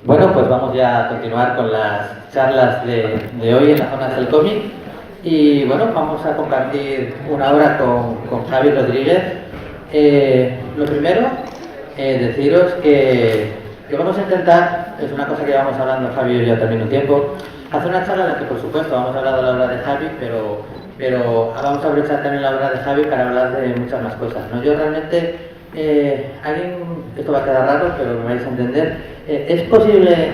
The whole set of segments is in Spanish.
Bueno, pues vamos ya a continuar con las charlas de hoy en las zonas del cómic. Y bueno, vamos a compartir una hora con Javi Rodríguez. Lo primero, deciros que vamos a intentar, es una cosa que llevamos hablando Javi y yo ya también un tiempo, hacer una charla en la que por supuesto vamos a hablar de la obra de Javi, pero vamos a aprovechar también la obra de Javi para hablar de muchas más cosas, ¿no? Yo realmente, esto va a quedar raro, pero me vais a entender, ¿es posible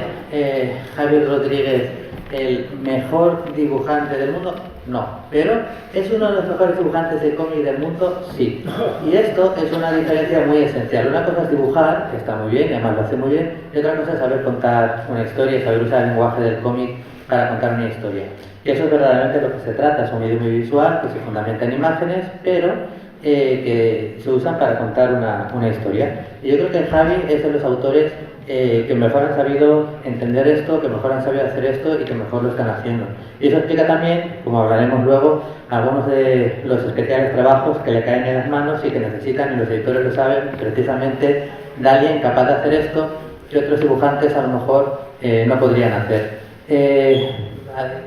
Javi Rodríguez el mejor dibujante del mundo? No, pero ¿es uno de los mejores dibujantes de cómic del mundo? Sí. Y esto es una diferencia muy esencial. Una cosa es dibujar, que está muy bien, y además lo hace muy bien, y otra cosa es saber contar una historia y saber usar el lenguaje del cómic para contar una historia. Y eso es verdaderamente lo que se trata, es un medio muy visual que se fundamenta en imágenes, pero que se usan para contar una historia. Y yo creo que Javi es de los autores que mejor han sabido entender esto, que mejor han sabido hacer esto y que mejor lo están haciendo. Y eso explica también, como hablaremos luego, algunos de los especiales trabajos que le caen en las manos y que necesitan, y los editores lo saben, precisamente de alguien capaz de hacer esto que otros dibujantes a lo mejor no podrían hacer.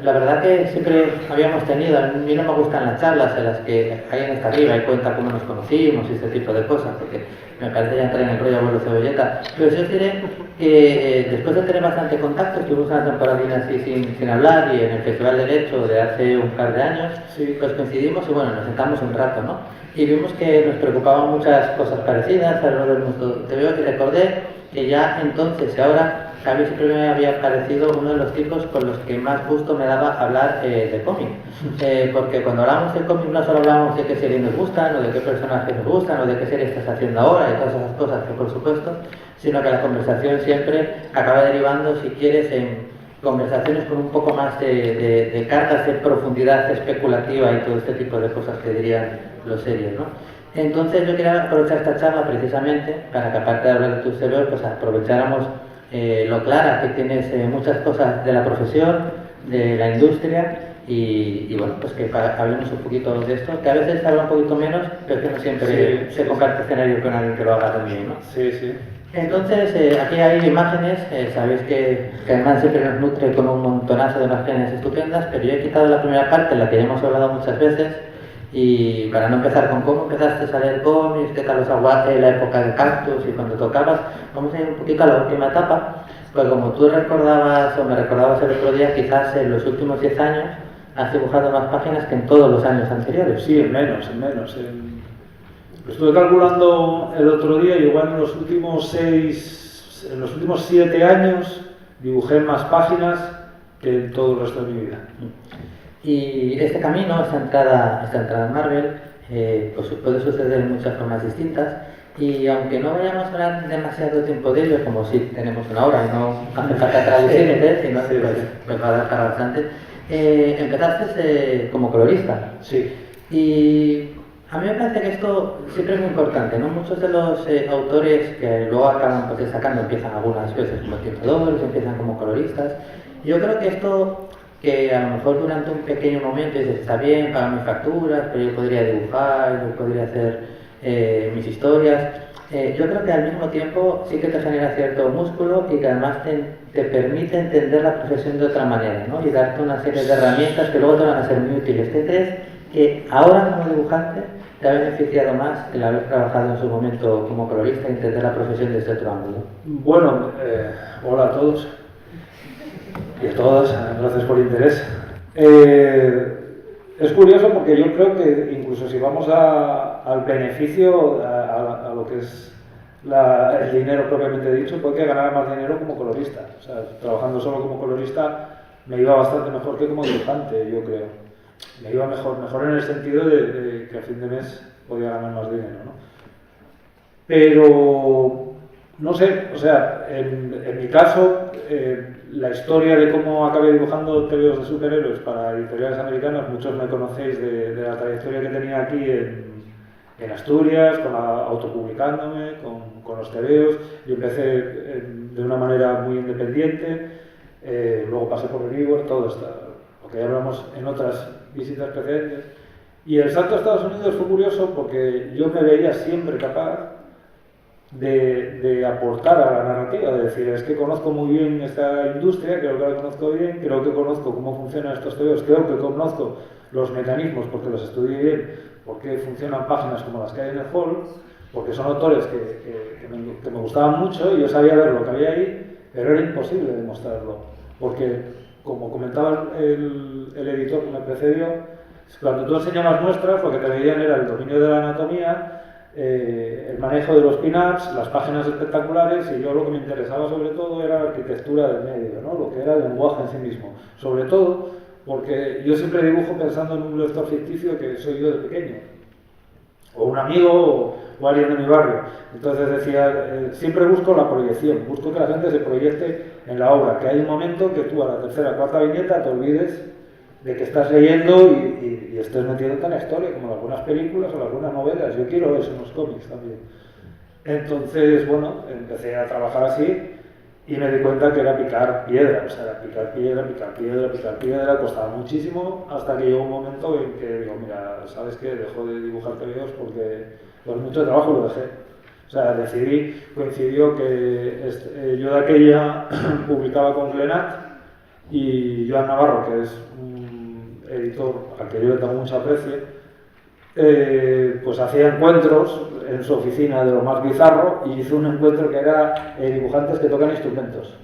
La verdad que siempre habíamos tenido, a mí no me gustan las charlas en las que alguien está arriba y cuenta cómo nos conocimos y este tipo de cosas, porque me parece ya entrar en el rollo abuelo cebolleta, pero sí os diré que después de tener bastante contacto, estuvimos una temporadina así sin hablar, y en el Festival del Hecho de hace un par de años, sí, pues coincidimos y bueno, nos sentamos un rato, ¿no? Y vimos que nos preocupaban muchas cosas parecidas alrededor del mundo. Te veo y recordé que ya entonces y ahora Javi siempre me había parecido uno de los tipos con los que más gusto me daba hablar de cómic, porque cuando hablamos de cómic no solo hablamos de qué series nos gustan, o de qué personajes nos gustan, o de qué serie estás haciendo ahora, y todas esas cosas que por supuesto, sino que la conversación siempre acaba derivando, si quieres, en conversaciones con un poco más de cartas de profundidad especulativa y todo este tipo de cosas que dirían los serios, ¿no? Entonces yo quería aprovechar esta charla precisamente para que, aparte de hablar de tus cerebros, pues aprovecháramos lo clara que tienes muchas cosas de la profesión, de la industria, y bueno, pues que hablemos un poquito de esto, que a veces se habla un poquito menos, pero que no siempre se comparte escenario con alguien que lo haga también, ¿no? Sí, sí. Entonces, aquí hay imágenes, sabéis que además siempre nos nutre con un montonazo de imágenes estupendas, pero yo he quitado la primera parte, en la que ya hemos hablado muchas veces, y para no empezar con cómo empezaste a leer cómics, qué tal los aguates, la época de Cactus y cuando tocabas, vamos a ir un poquito a la última etapa, pues como tú recordabas o me recordabas el otro día, quizás en los últimos 10 años has dibujado más páginas que en todos los años anteriores. Sí, en menos. Lo estuve calculando el otro día y igual en los últimos 7 años dibujé más páginas que en todo el resto de mi vida. Y este camino, esta entrada en Marvel, pues puede suceder en muchas formas distintas, y aunque no vayamos a hablar demasiado tiempo de ello, como si tenemos una hora y no hace falta traducirte, sino pues va a dar para bastante, empezaste como colorista. Sí. Y a mí me parece que esto siempre es muy importante, ¿no? Muchos de los autores que luego acaban pues, destacando empiezan algunas veces como ilustradores, empiezan como coloristas. Yo creo que esto, que a lo mejor durante un pequeño momento dices, está bien, pago mis facturas, pero yo podría dibujar, yo podría hacer mis historias. Yo creo que al mismo tiempo sí que te genera cierto músculo y que además te permite entender la profesión de otra manera, ¿no? Y darte una serie de herramientas que luego te van a ser muy útiles. ¿Qué crees que ahora como dibujante te ha beneficiado más el haber trabajado en su momento como colorista y entender la profesión desde otro ángulo? Bueno, hola a todos y a todas, gracias por el interés. Es curioso porque yo creo que incluso si vamos al beneficio, a lo que es el dinero propiamente dicho, puede que ganara más dinero como colorista. O sea, trabajando solo como colorista me iba bastante mejor que como dibujante, yo creo. Me iba mejor en el sentido de que a fin de mes podía ganar más dinero, ¿no? Pero no sé, o sea, en mi caso, la historia de cómo acabé dibujando TVOs de superhéroes para editoriales americanas, muchos me conocéis de la trayectoria que tenía aquí en Asturias, autopublicándome, con los TVOs. Yo empecé de una manera muy independiente, luego pasé por el Reviewer, todo esto, lo que ya hablamos en otras visitas precedentes. Y el salto a Estados Unidos fue curioso porque yo me veía siempre capaz de aportar a la narrativa, de decir, es que conozco muy bien esta industria, creo que la conozco bien, creo que conozco cómo funcionan estos tebeos, creo que conozco los mecanismos porque los estudié bien, porque funcionan páginas como las que hay en el hall, porque son autores que me gustaban mucho y yo sabía ver lo que había ahí, pero era imposible demostrarlo, porque como comentaba el editor que me precedió, cuando tú enseñabas muestras lo que te veían era el dominio de la anatomía, el manejo de los pin-ups, las páginas espectaculares, y yo lo que me interesaba sobre todo era la arquitectura del medio, ¿no? Lo que era el lenguaje en sí mismo. Sobre todo porque yo siempre dibujo pensando en un lector ficticio que soy yo de pequeño, o un amigo o alguien de mi barrio. Entonces decía, siempre busco la proyección, busco que la gente se proyecte en la obra, que hay un momento que tú a la tercera, cuarta viñeta te olvides de que estás leyendo y estés metiéndote en la historia, como en algunas películas o en algunas novelas. Yo quiero eso en los cómics también. Entonces, bueno, empecé a trabajar así y me di cuenta que era picar piedra, o sea, era picar piedra, costaba muchísimo, hasta que llegó un momento en que digo, mira, ¿sabes qué? Dejo de dibujar tebeos porque por mucho trabajo lo dejé. O sea, coincidió que yo de aquella publicaba con Glenat y Joan Navarro, que es un editor al que yo le tengo mucho aprecio, pues hacía encuentros en su oficina de lo más bizarro y hizo un encuentro que era dibujantes que tocan instrumentos.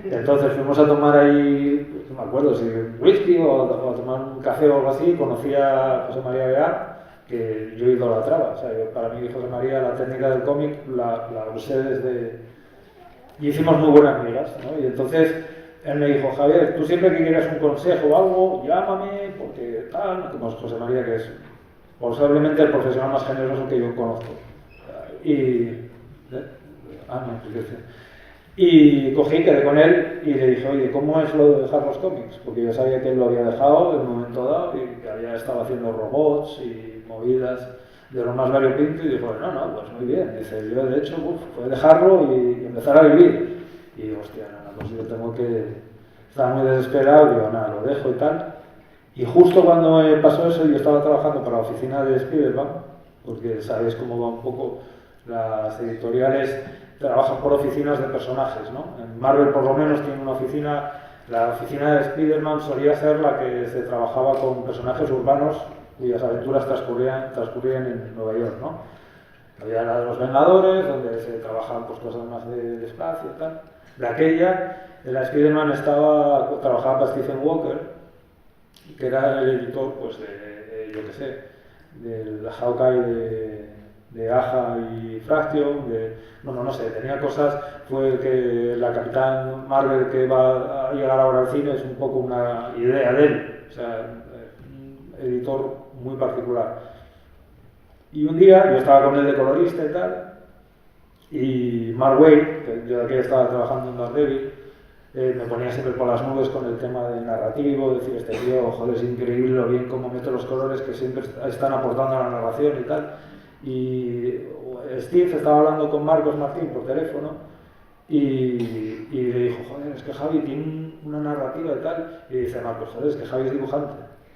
Entonces fuimos a tomar ahí, no me acuerdo si whisky o a tomar un café o algo así, conocí a José María Bear, que yo idolatraba. O sea, para mí José María la técnica del cómic la usé desde... y hicimos muy buenas amigas, ¿no? Y entonces él me dijo, Javier, tú siempre que quieras un consejo o algo, llámame, porque tal, como es José María, que es posiblemente el profesional más generoso que yo conozco. Y cogí, quedé con él y le dije, oye, ¿cómo es lo de dejar los cómics? Porque yo sabía que él lo había dejado en un momento dado y que había estado haciendo robots y movidas de lo más variopinto, y dijo, no, pues muy bien. Dice, yo de hecho fue dejarlo y empezar a vivir. Y digo, hostia, nada, pues yo tengo que... Estaba muy desesperado, digo, nada, lo dejo y tal. Y justo cuando me pasó eso, yo estaba trabajando para la oficina de Spiderman, porque sabéis cómo va un poco, las editoriales trabajan por oficinas de personajes, ¿no? En Marvel por lo menos tiene una oficina, la oficina de Spiderman solía ser la que se trabajaba con personajes urbanos cuyas aventuras transcurrían en Nueva York, ¿no? Había la de los Vengadores, donde se trabajaban pues, cosas más de espacio y tal. De aquella, en la Spiderman trabajaba para Stephen Walker, que era el editor, pues, yo qué sé, del Hawkeye de Aja y Fraction, no sé, tenía cosas, fue que la Capitán Marvel que va a llegar ahora al cine es un poco una idea de él, o sea, un editor muy particular. Y un día yo estaba con él de colorista y tal, y Mark Waid, que yo de aquí estaba trabajando en Daredevil, me ponía siempre por las nubes con el tema del narrativo, decir, este tío, joder, es increíble lo bien cómo mete los colores que siempre están aportando a la narración y tal. Y Steve estaba hablando con Marcos Martín por teléfono y le dijo, joder, es que Javi tiene una narrativa y tal. Y dice Marcos, joder, es que Javi es dibujante.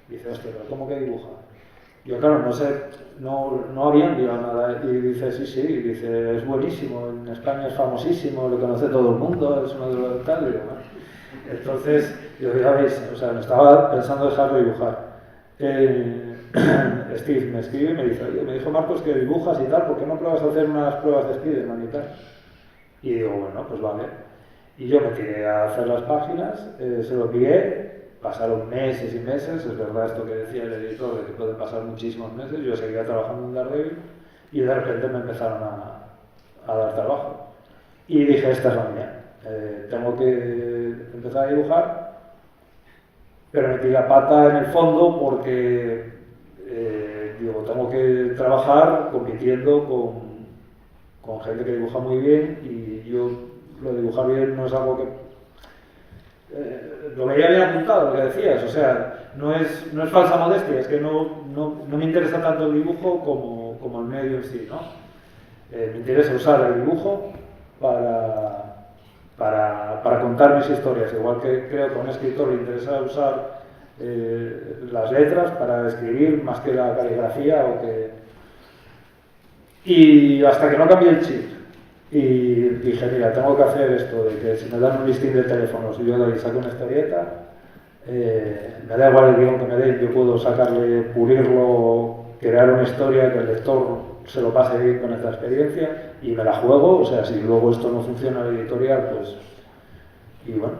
Y dice, hostia, pero ¿cómo que dibuja? Yo, claro, no sé, no había enviado nada. Y dice, sí, y dice, es buenísimo, en España es famosísimo, lo conoce todo el mundo, es uno de los tal. Y digo, bueno. Entonces, yo ya veis, o sea, me estaba pensando dejar de dibujar. Steve me escribe y me dice, oye, me dijo Marcos que dibujas y tal, ¿por qué no pruebas a hacer unas pruebas de Spiderman y tal? Y digo, bueno, pues vale. Y yo me tiré a hacer las páginas, se lo envié. Pasaron meses y meses, es verdad esto que decía el editor, de que pueden pasar muchísimos meses. Yo seguía trabajando en Daredevil y de repente me empezaron a dar trabajo. Y dije, esta es la mía, tengo que empezar a dibujar, pero metí la pata en el fondo porque, digo, tengo que trabajar compitiendo con gente que dibuja muy bien y yo lo de dibujar bien no es algo que... lo veía bien apuntado lo que decías, o sea, no es falsa modestia, es que no me interesa tanto el dibujo como el medio en sí, ¿no? Me interesa usar el dibujo para contar mis historias, igual que creo que a un escritor le interesa usar las letras para escribir más que la caligrafía y hasta que no cambie el chip y dije, mira, tengo que hacer esto, de que si me dan un listín de teléfonos y yo de ahí saco una historieta, me da igual el guión que me den, yo puedo sacarle, pulirlo, crear una historia que el lector se lo pase bien con esta experiencia y me la juego, o sea, si luego esto no funciona en la editorial, pues... Y bueno,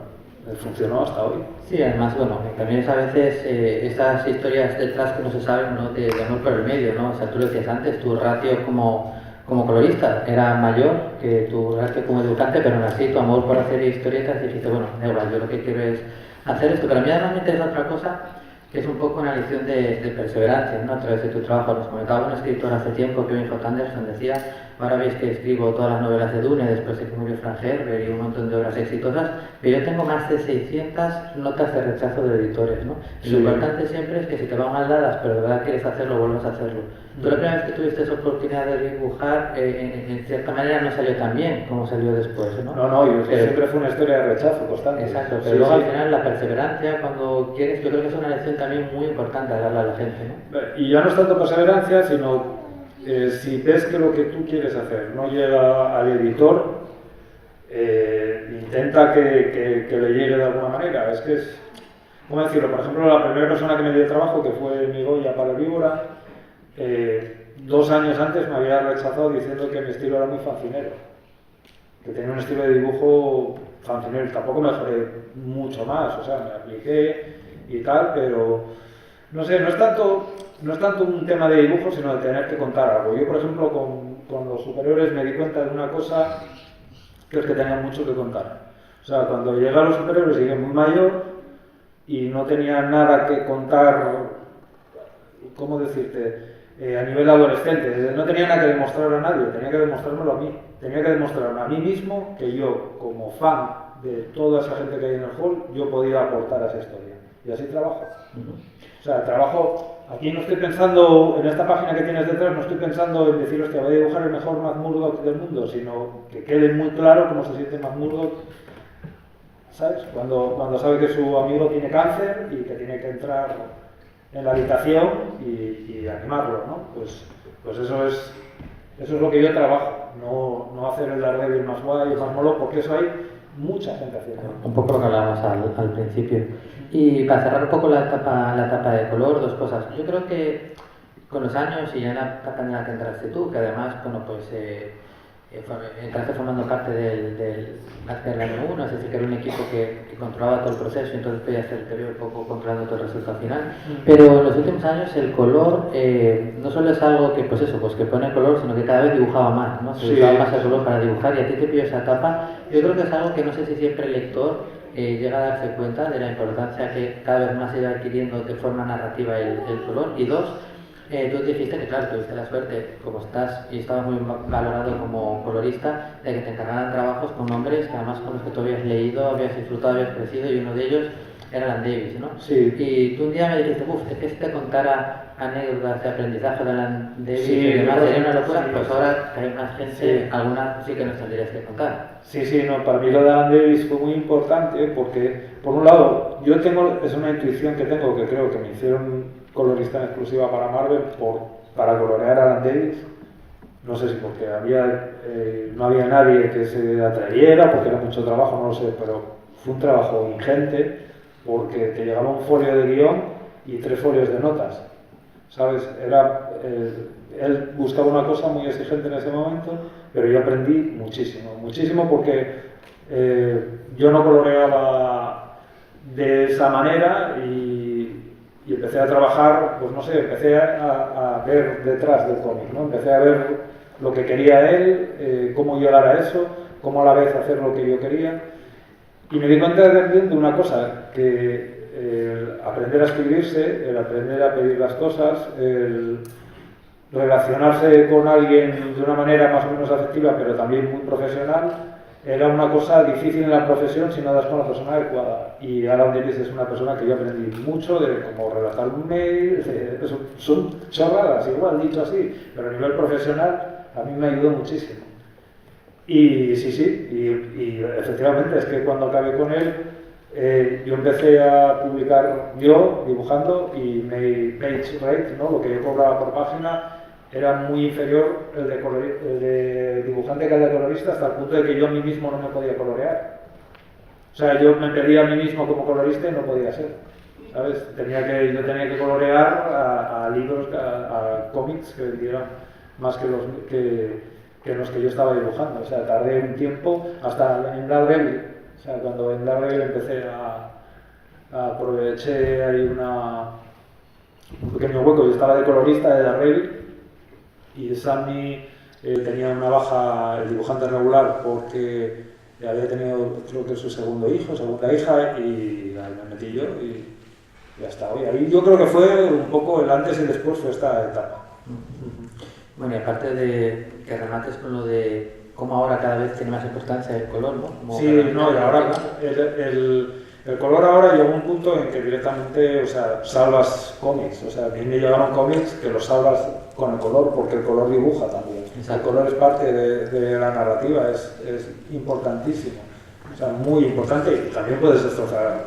funcionó hasta hoy. Sí, además, bueno, también es a veces estas historias detrás que no se saben, ¿no? De amor por el medio, ¿no? O sea, tú lo decías antes, tu ratio como colorista era mayor que tu ratio como dibujante, pero aún así tu amor por hacer historietas dijiste, bueno, da igual, yo lo que quiero es hacer esto. Pero a mí además me interesa otra cosa, que es un poco una lección de perseverancia, ¿no? A través de tu trabajo. Nos comentaba un escritor hace tiempo, Kevin J. Anderson, decía, ahora veis que escribo todas las novelas de Dune, después de que murió Frank Herbert y un montón de obras exitosas, pero yo tengo más de 600 notas de rechazo de editores, ¿no? Y lo importante siempre es que si te van mal dadas, pero de verdad quieres hacerlo, vuelvas a hacerlo. Tú la primera vez que tuviste esa oportunidad de dibujar, en cierta manera no salió tan bien como salió después, ¿no? No, siempre fue una historia de rechazo constante. Exacto, pero luego al final la perseverancia, cuando quieres, yo creo que es una lección también muy importante a darle a la gente, ¿no? Y ya no es tanto perseverancia, sino si ves que lo que tú quieres hacer no llega al editor, intenta que le llegue de alguna manera. Es que es, ¿cómo decirlo? Por ejemplo, la primera persona que me dio trabajo, que fue Migoya para el Víbora, 2 años antes me había rechazado diciendo que mi estilo era muy fancinero, que tenía un estilo de dibujo fancinero. Tampoco mejoré mucho más, o sea, me apliqué y tal, pero no sé, no es tanto un tema de dibujo, sino de tener que contar algo. Yo, por ejemplo, con los superiores me di cuenta de una cosa, que es que tenía mucho que contar. O sea, cuando llegué a los superiores llegué muy mayor y no tenía nada que contar, ¿cómo decirte? A nivel adolescente, no tenía nada que demostrar a nadie, tenía que demostrármelo a mí. Tenía que demostrarme a mí mismo que yo, como fan de toda esa gente que hay en el hall, yo podía aportar a esa historia. Y así trabajo. O sea, trabajo, aquí no estoy pensando, en esta página que tienes detrás, no estoy pensando en decir, hostia, voy a dibujar el mejor Matt Murdock del mundo, sino que quede muy claro cómo se siente Matt Murdock, ¿sabes? Cuando sabe que su amigo tiene cáncer y que tiene que entrar en la habitación y animarlo, ¿no? Pues eso es lo que yo trabajo, no hacer el Daredevil más guay, más molo, porque eso hay mucha gente haciendo. Un poco lo que hablábamos al principio. Y para cerrar un poco la etapa de color, 2 cosas. Yo creo que con los años y ya en la etapa en la que entraste tú, que además, bueno, pues entraste formando parte del año 1, es decir, que era un equipo que controlaba todo el proceso, entonces podías ser un poco controlando todo el resultado final. Pero en los últimos años el color no solo es algo que, pues eso, pues que pone color, sino que cada vez dibujaba más, ¿no? Se usaba más el color para dibujar, y a ti te pilló esa etapa. Yo creo que es algo que no sé si siempre el lector llega a darse cuenta de la importancia que cada vez más se va adquiriendo de forma narrativa el color. Y 2, tú dijiste que, claro, tuviste la suerte, como estás y estabas muy valorado como colorista, de que te encargaran trabajos con hombres que además con los que tú habías leído, habías disfrutado, habías crecido, y uno de ellos era Alan Davis, ¿no? Sí. Y tú un día me dijiste, es que si te contara anécdotas de aprendizaje de Alan Davis sí, y demás, sería una locura, sí. Pues ahora que hay más gente, alguna sí que nos tendrías que contar. Sí, no, para mí lo de Alan Davis fue muy importante porque, por un lado, es una intuición que tengo, que creo que me hicieron colorista en exclusiva para Marvel para colorear a Alan Davis. No sé si porque no había nadie que se atreviera, porque era mucho trabajo, no lo sé, pero fue un trabajo ingente porque te llegaba un folio de guión y 3 folios de notas, ¿sabes? Él buscaba una cosa muy exigente en ese momento, pero yo aprendí muchísimo porque yo no coloreaba de esa manera y empecé a trabajar, pues no sé, empecé a ver detrás del cómic, ¿no? Empecé a ver lo que quería él, cómo llegar a eso, cómo a la vez hacer lo que yo quería. Y me di cuenta de una cosa, que el aprender a escribirse, el aprender a pedir las cosas, el relacionarse con alguien de una manera más o menos afectiva, pero también muy profesional, era una cosa difícil en la profesión si no das con la persona adecuada. Y Alan Davis es una persona que yo aprendí mucho de cómo redactar un mail, son chorradas, igual dicho así, pero a nivel profesional a mí me ayudó muchísimo. Y y efectivamente es que cuando acabé con él, yo empecé a publicar yo dibujando y mi page rate, ¿no? Lo que yo cobraba por página, era muy inferior el de dibujante que el de colorista, hasta el punto de que yo a mí mismo no me podía colorear. O sea, yo me pedía a mí mismo como colorista y no podía ser, ¿sabes? Yo tenía que colorear a libros, a cómics que vendieran más que los que yo estaba dibujando. O sea, tardé un tiempo hasta en Daredevil. O sea, cuando en Daredevil empecé aproveché ahí un pequeño hueco. Yo estaba de colorista de Daredevil y Sammy tenía una baja, el dibujante regular, porque había tenido, creo que su segunda hija, y ahí me metí yo y ya está. Y ahí yo creo que fue un poco el antes y después fue esta etapa. Bueno, y aparte de que remates con lo de cómo ahora cada vez tiene más importancia el color, ¿no? Como sí, no, y ahora el color ahora llegó a un punto en que directamente, o sea, salvas cómics. O sea, a mí me llegaron cómics que los salvas con el color, porque el color dibuja también. Exacto. El color es parte de la narrativa, es importantísimo. O sea, muy importante, y también puedes destrozar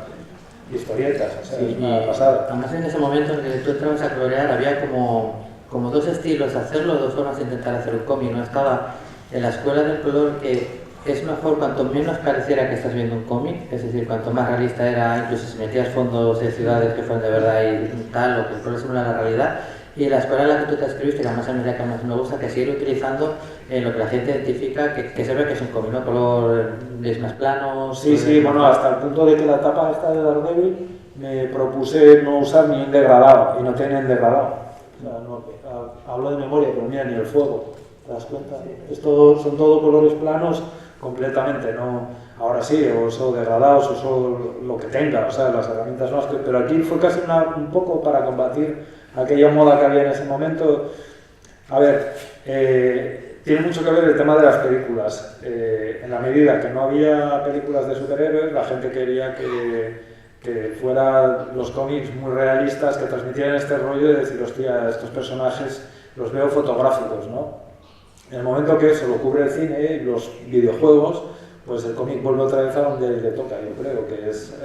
historietas, o sea, sí, es una pasada. Además, en ese momento en que tú entrabas a colorear había como dos estilos de hacerlo, dos formas de intentar hacer un cómic, ¿no? Estaba en la escuela del color, que es mejor cuanto menos pareciera que estás viendo un cómic, es decir, cuanto más realista era, incluso si metías fondos de ciudades que fueran de verdad y tal, o que el color simula la realidad. Y la escuela en la que tú te escribiste, que además a mí la que más me gusta, que sigue utilizando lo que la gente identifica, que se ve que es un cómic, ¿no? Color es más plano. Sí, bueno, hasta el punto de que la tapa esta de Daredevil me propuse no usar ni un degradado, y no tienen degradado. O sea, no, hablo de memoria, pero mira, ni el fuego, ¿te das cuenta? Son todo colores planos completamente, no. Ahora sí, uso degradados, uso lo que tenga, o sea, las herramientas más que. Pero aquí fue casi un poco para combatir aquella moda que había en ese momento. A ver, tiene mucho que ver el tema de las películas. En la medida que no había películas de superhéroes, la gente quería que fueran los cómics muy realistas, que transmitieran este rollo de decir, hostia, estos personajes los veo fotográficos, ¿no? En el momento que eso lo cubre el cine y los videojuegos, pues el cómic vuelve otra vez a donde le toca, yo creo, que es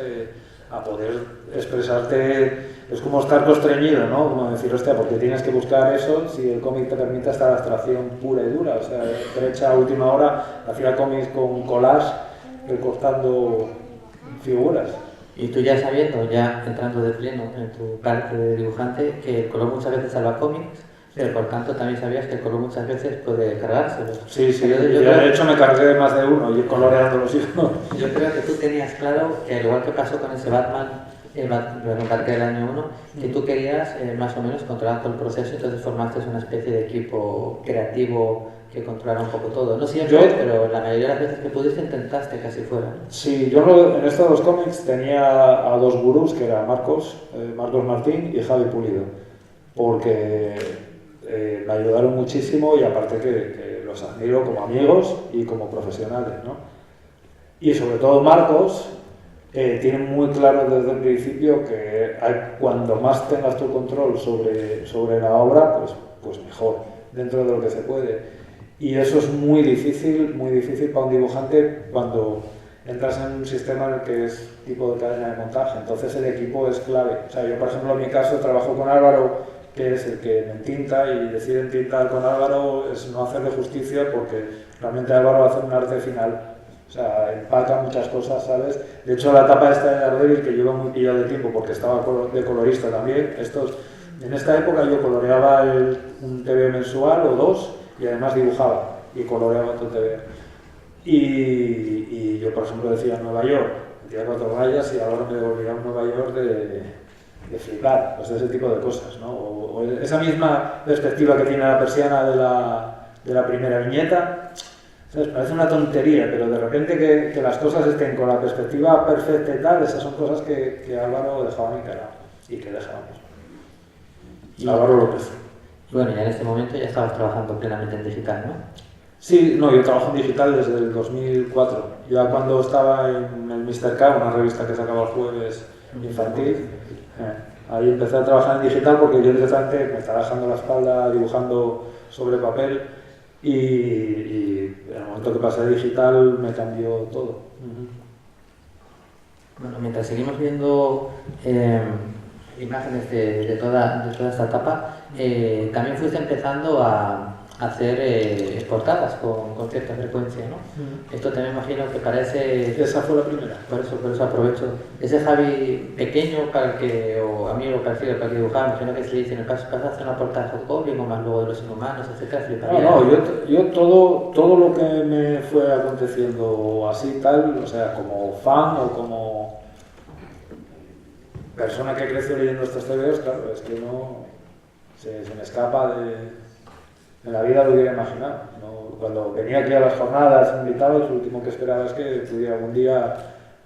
a poder expresarte. Es como estar constreñido, ¿no? Como decir, hostia, porque tienes que buscar eso si el cómic te permite esta abstracción pura y dura. O sea, derecha a última hora hacía cómics con collage, recortando figuras. Y tú ya sabiendo, ya entrando de pleno en tu parte de dibujante, que el color muchas veces salva cómics, pero por tanto también sabías que el color muchas veces puede cargárselo. Sí, de hecho me cargué más de uno y coloreando los hijos. Yo creo que tú tenías claro que, al igual que pasó con ese Batman, el del año 1, que tú querías más o menos controlar todo el proceso, entonces formaste una especie de equipo creativo que controlara un poco todo. No siempre, pero la mayoría de las veces que pudiste intentaste que así fuera. Sí, yo en estos dos cómics tenía a dos gurús, que eran Marcos Martín y Javi Pulido, porque me ayudaron muchísimo, y aparte que los admiro como amigos y como profesionales, ¿no? Y sobre todo Marcos tiene muy claro desde el principio que cuando más tengas tu control sobre la obra, pues mejor, dentro de lo que se puede. Y eso es muy difícil para un dibujante cuando entras en un sistema en el que es tipo de cadena de montaje. Entonces el equipo es clave. O sea, yo por ejemplo en mi caso trabajo con Álvaro, que es el que me entinta, y decidir entintar con Álvaro es no hacerle justicia, porque realmente Álvaro va a hacer un arte final. O sea, empaca muchas cosas, ¿sabes? De hecho, la etapa esta de Daredevil, que lleva muy pillado de tiempo porque estaba de colorista también. En esta época yo coloreaba un TV mensual o dos, y además dibujaba y coloreaba todo TV. Y yo, por ejemplo, decía Nueva York, metía 4 rayas y ahora me devolvía a Nueva York de flipar, pues de ese tipo de cosas, ¿no? O esa misma perspectiva que tiene la persiana de la primera viñeta. ¿Sabes? Parece una tontería, pero de repente que las cosas estén con la perspectiva perfecta y tal, esas son cosas que Álvaro dejaba muy claro y que dejábamos. Álvaro López. Bueno, ya en este momento ya estabas trabajando plenamente en digital, ¿no? Sí, no, yo trabajo en digital desde el 2004. Ya cuando estaba en el Mr. K, una revista que sacaba el jueves infantil, ahí empecé a trabajar en digital, porque yo directamente me estaba dejando la espalda dibujando sobre papel. Y en el momento que pasé a digital me cambió todo. Bueno, mientras seguimos viendo imágenes de toda esta etapa, también fuiste empezando a hacer portadas con cierta frecuencia, ¿no? Esto también imagino que para ese... Esa fue la primera. Por eso aprovecho. Ese Javi pequeño para el que, o amigo parecido para el que dibujaba, imagino que se le dice en el caso, ¿vas a hacer una portada de Hobgoblin o más luego de los Inhumanos, etcétera? Yo todo lo que me fue aconteciendo así tal, o sea, como fan o como persona que creció leyendo estos TVOs, claro, es que no se me escapa de... En la vida lo hubiera imaginado. ¿No? Cuando venía aquí a las jornadas invitados, lo último que esperaba es que pudiera algún día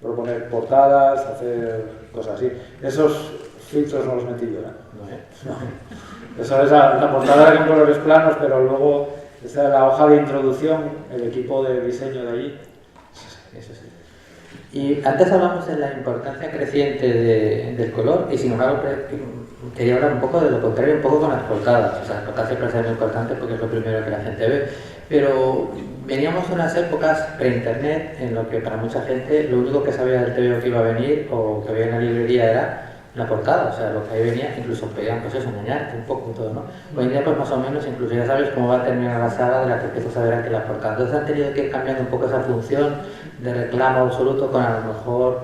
proponer portadas, hacer cosas así. Esos filtros no los metí yo, No. Eso es la portada con colores planos, pero luego esta es la hoja de introducción, el equipo de diseño de allí. Eso sí. Y antes hablamos de la importancia creciente del color, y sin embargo quería hablar un poco de lo contrario, un poco con las portadas. O sea, las portadas siempre son muy importantes porque es lo primero que la gente ve, pero veníamos de unas épocas pre-internet en lo que para mucha gente lo único que sabía del TVO que iba a venir o que había en la librería era la portada, o sea, lo que ahí venía, incluso pedían pues eso, engañarte un poco y todo, ¿no? Hoy en día pues más o menos, incluso ya sabes cómo va a terminar la saga de la que empiezas a ver aquí la portada. Entonces han tenido que ir cambiando un poco esa función de reclamo absoluto con a lo mejor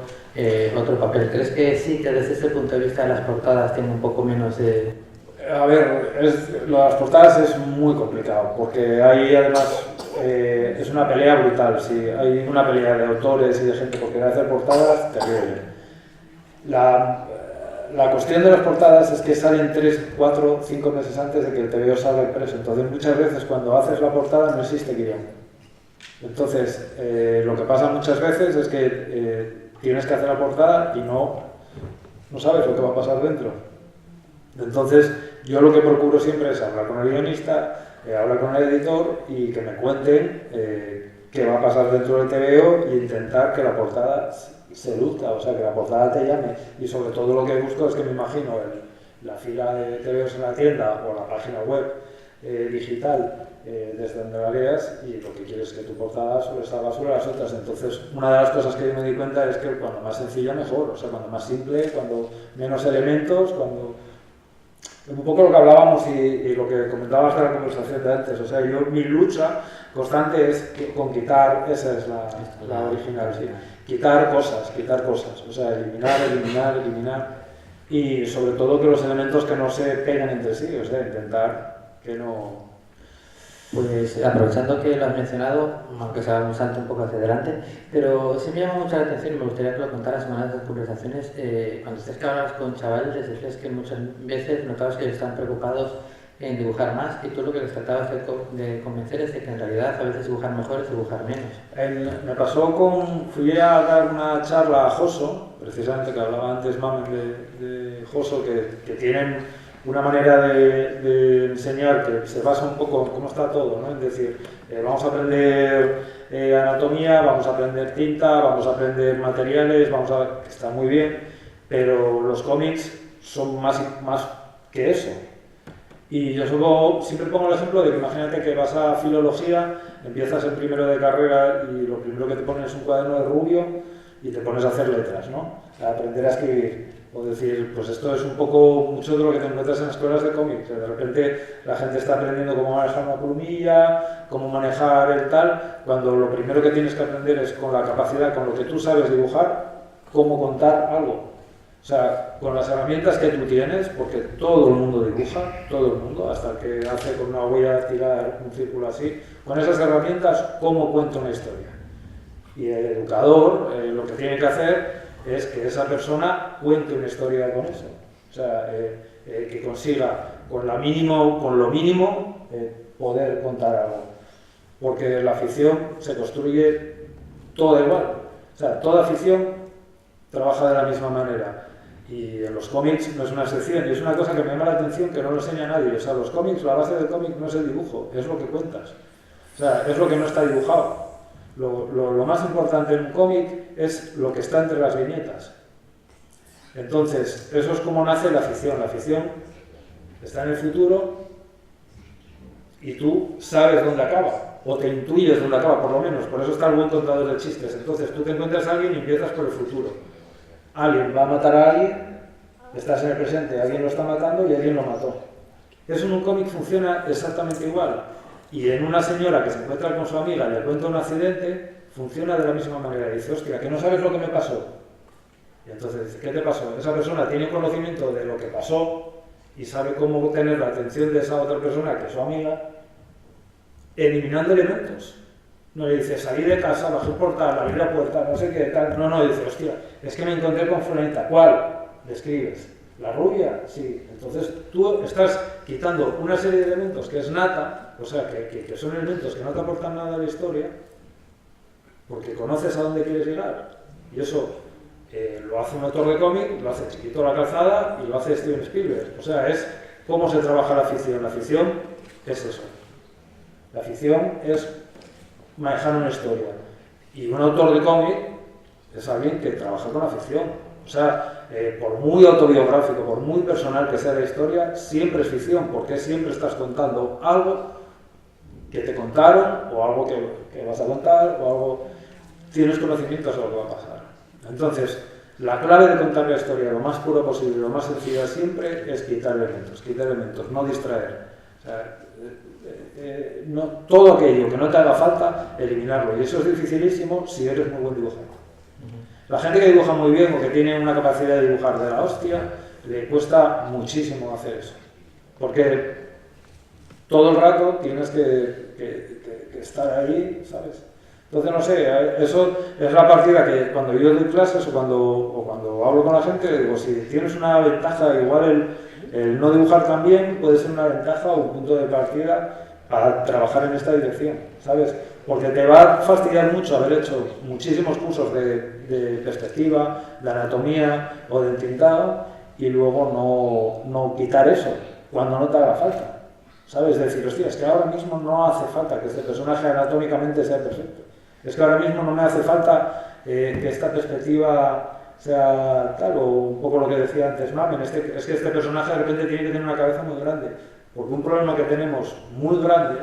otro papel. ¿Crees que sí, que desde ese punto de vista de las portadas tiene un poco menos de...? A ver, lo de las portadas es muy complicado, porque ahí además es una pelea brutal, sí, hay una pelea de autores y de gente por querer hacer portadas terrible. La cuestión de las portadas es que salen 3, 4, 5 meses antes de que el TVO salga impreso, entonces muchas veces cuando haces la portada no existe guión. Entonces, lo que pasa muchas veces es que tienes que hacer la portada y no sabes lo que va a pasar dentro. Entonces, yo lo que procuro siempre es hablar con el guionista, hablar con el editor y que me cuenten qué va a pasar dentro del TVO e intentar que la portada se luzca, o sea, que la portada te llame. Y sobre todo lo que busco es que me imagino la fila de TVOs en la tienda o la página web digital desde donde la veas, y lo que quieres es que tu portada sobresalga sobre las otras. Entonces, una de las cosas que yo me di cuenta es que cuando más sencilla mejor, o sea, cuando más simple, cuando menos elementos, cuando... Un poco lo que hablábamos y lo que comentabas de la conversación de antes, o sea, mi lucha constante es con quitar, esa es la original, sí, quitar cosas, o sea, eliminar, y sobre todo que los elementos que no se pegan entre sí, o sea, intentar que no... Pues aprovechando que lo has mencionado, aunque sea un salto un poco hacia adelante, pero sí me llama mucho la atención y me gustaría que lo contaras en una de las conversaciones. Cuando estés que hablas con chavales, les decías que muchas veces notabas que están preocupados en dibujar más, y tú lo que les tratabas de convencer es de que en realidad a veces dibujar mejor es dibujar menos. Me pasó fui a dar una charla a Joso, precisamente que hablaba antes Mamen de Joso, que tienen una manera de enseñar que se basa un poco en cómo está todo, ¿no? Es decir, vamos a aprender anatomía, vamos a aprender tinta, vamos a aprender materiales, que está muy bien, pero los cómics son más que eso. Y yo siempre pongo el ejemplo de que imagínate que vas a filología, empiezas el primero de carrera y lo primero que te pones es un cuaderno de rubio y te pones a hacer letras, ¿no? A aprender a escribir. O decir, pues esto es un poco mucho de lo que te encuentras en escuelas de cómics. De repente la gente está aprendiendo cómo manejar una plumilla, cómo manejar el tal, cuando lo primero que tienes que aprender es con la capacidad, con lo que tú sabes dibujar, cómo contar algo. O sea, con las herramientas que tú tienes, porque todo el mundo dibuja, todo el mundo, hasta el que hace con una huella tirar un círculo así, con esas herramientas, ¿cómo cuento una historia? Y el educador lo que tiene que hacer es que esa persona cuente una historia con eso. O sea, que consiga con lo mínimo poder contar algo. Porque la ficción se construye toda igual. O sea, toda ficción trabaja de la misma manera. Y en los cómics no es una excepción. Y es una cosa que me llama la atención, que no lo enseña nadie. O sea, los cómics, la base del cómic no es el dibujo, es lo que cuentas. O sea, es lo que no está dibujado. Lo más importante en un cómic es lo que está entre las viñetas. Entonces, eso es como nace la ficción. La ficción está en el futuro y tú sabes dónde acaba, o te intuyes dónde acaba, por lo menos. Por eso está el buen contador de chistes. Entonces, tú te encuentras a alguien y empiezas por el futuro. Alguien va a matar a alguien, estás en el presente, alguien lo está matando y alguien lo mató. Eso en un cómic funciona exactamente igual. Y en una señora que se encuentra con su amiga, le cuenta un accidente, funciona de la misma manera. Dice, hostia, que no sabes lo que me pasó. Y entonces dice, ¿qué te pasó? Esa persona tiene conocimiento de lo que pasó y sabe cómo tener la atención de esa otra persona, que es su amiga, eliminando elementos. No le dice, salí de casa, bajé el portal, abrí la puerta, no sé qué, tal. No, dice, hostia, es que me encontré con fulanita. ¿Cuál? Le escribes. ¿La rubia? Sí. Entonces tú estás quitando una serie de elementos que es nata, o sea, que son elementos que no te aportan nada a la historia, porque conoces a dónde quieres llegar. Y eso lo hace un autor de cómic, lo hace Chiquito la Calzada y lo hace Steven Spielberg. O sea, es cómo se trabaja la ficción. La ficción es eso. La ficción es manejar una historia. Y un autor de cómic es alguien que trabaja con la ficción. O sea, por muy autobiográfico, por muy personal que sea la historia, siempre es ficción, porque siempre estás contando algo que te contaron, o algo que vas a contar, o algo... Tienes conocimientos de lo que va a pasar. Entonces, la clave de contar la historia lo más puro posible, lo más sencilla siempre, es quitar elementos, no distraer. O sea, no, todo aquello que no te haga falta, eliminarlo. Y eso es dificilísimo si eres muy buen dibujante. La gente que dibuja muy bien o que tiene una capacidad de dibujar de la hostia, le cuesta muchísimo hacer eso. Porque todo el rato tienes que estar ahí, ¿sabes? Entonces, no sé, eso es la partida que cuando yo doy clases o cuando hablo con la gente, digo, si tienes una ventaja, igual el no dibujar tan bien puede ser una ventaja o un punto de partida para trabajar en esta dirección, ¿sabes? Porque te va a fastidiar mucho haber hecho muchísimos cursos de perspectiva, de anatomía o de entintado y luego no quitar eso cuando no te haga falta, ¿sabes? Decir, hostia, es que ahora mismo no hace falta que este personaje anatómicamente sea perfecto. Es que ahora mismo no me hace falta que esta perspectiva sea tal, o un poco lo que decía antes Mamen, es que este personaje de repente tiene que tener una cabeza muy grande, porque un problema que tenemos muy grande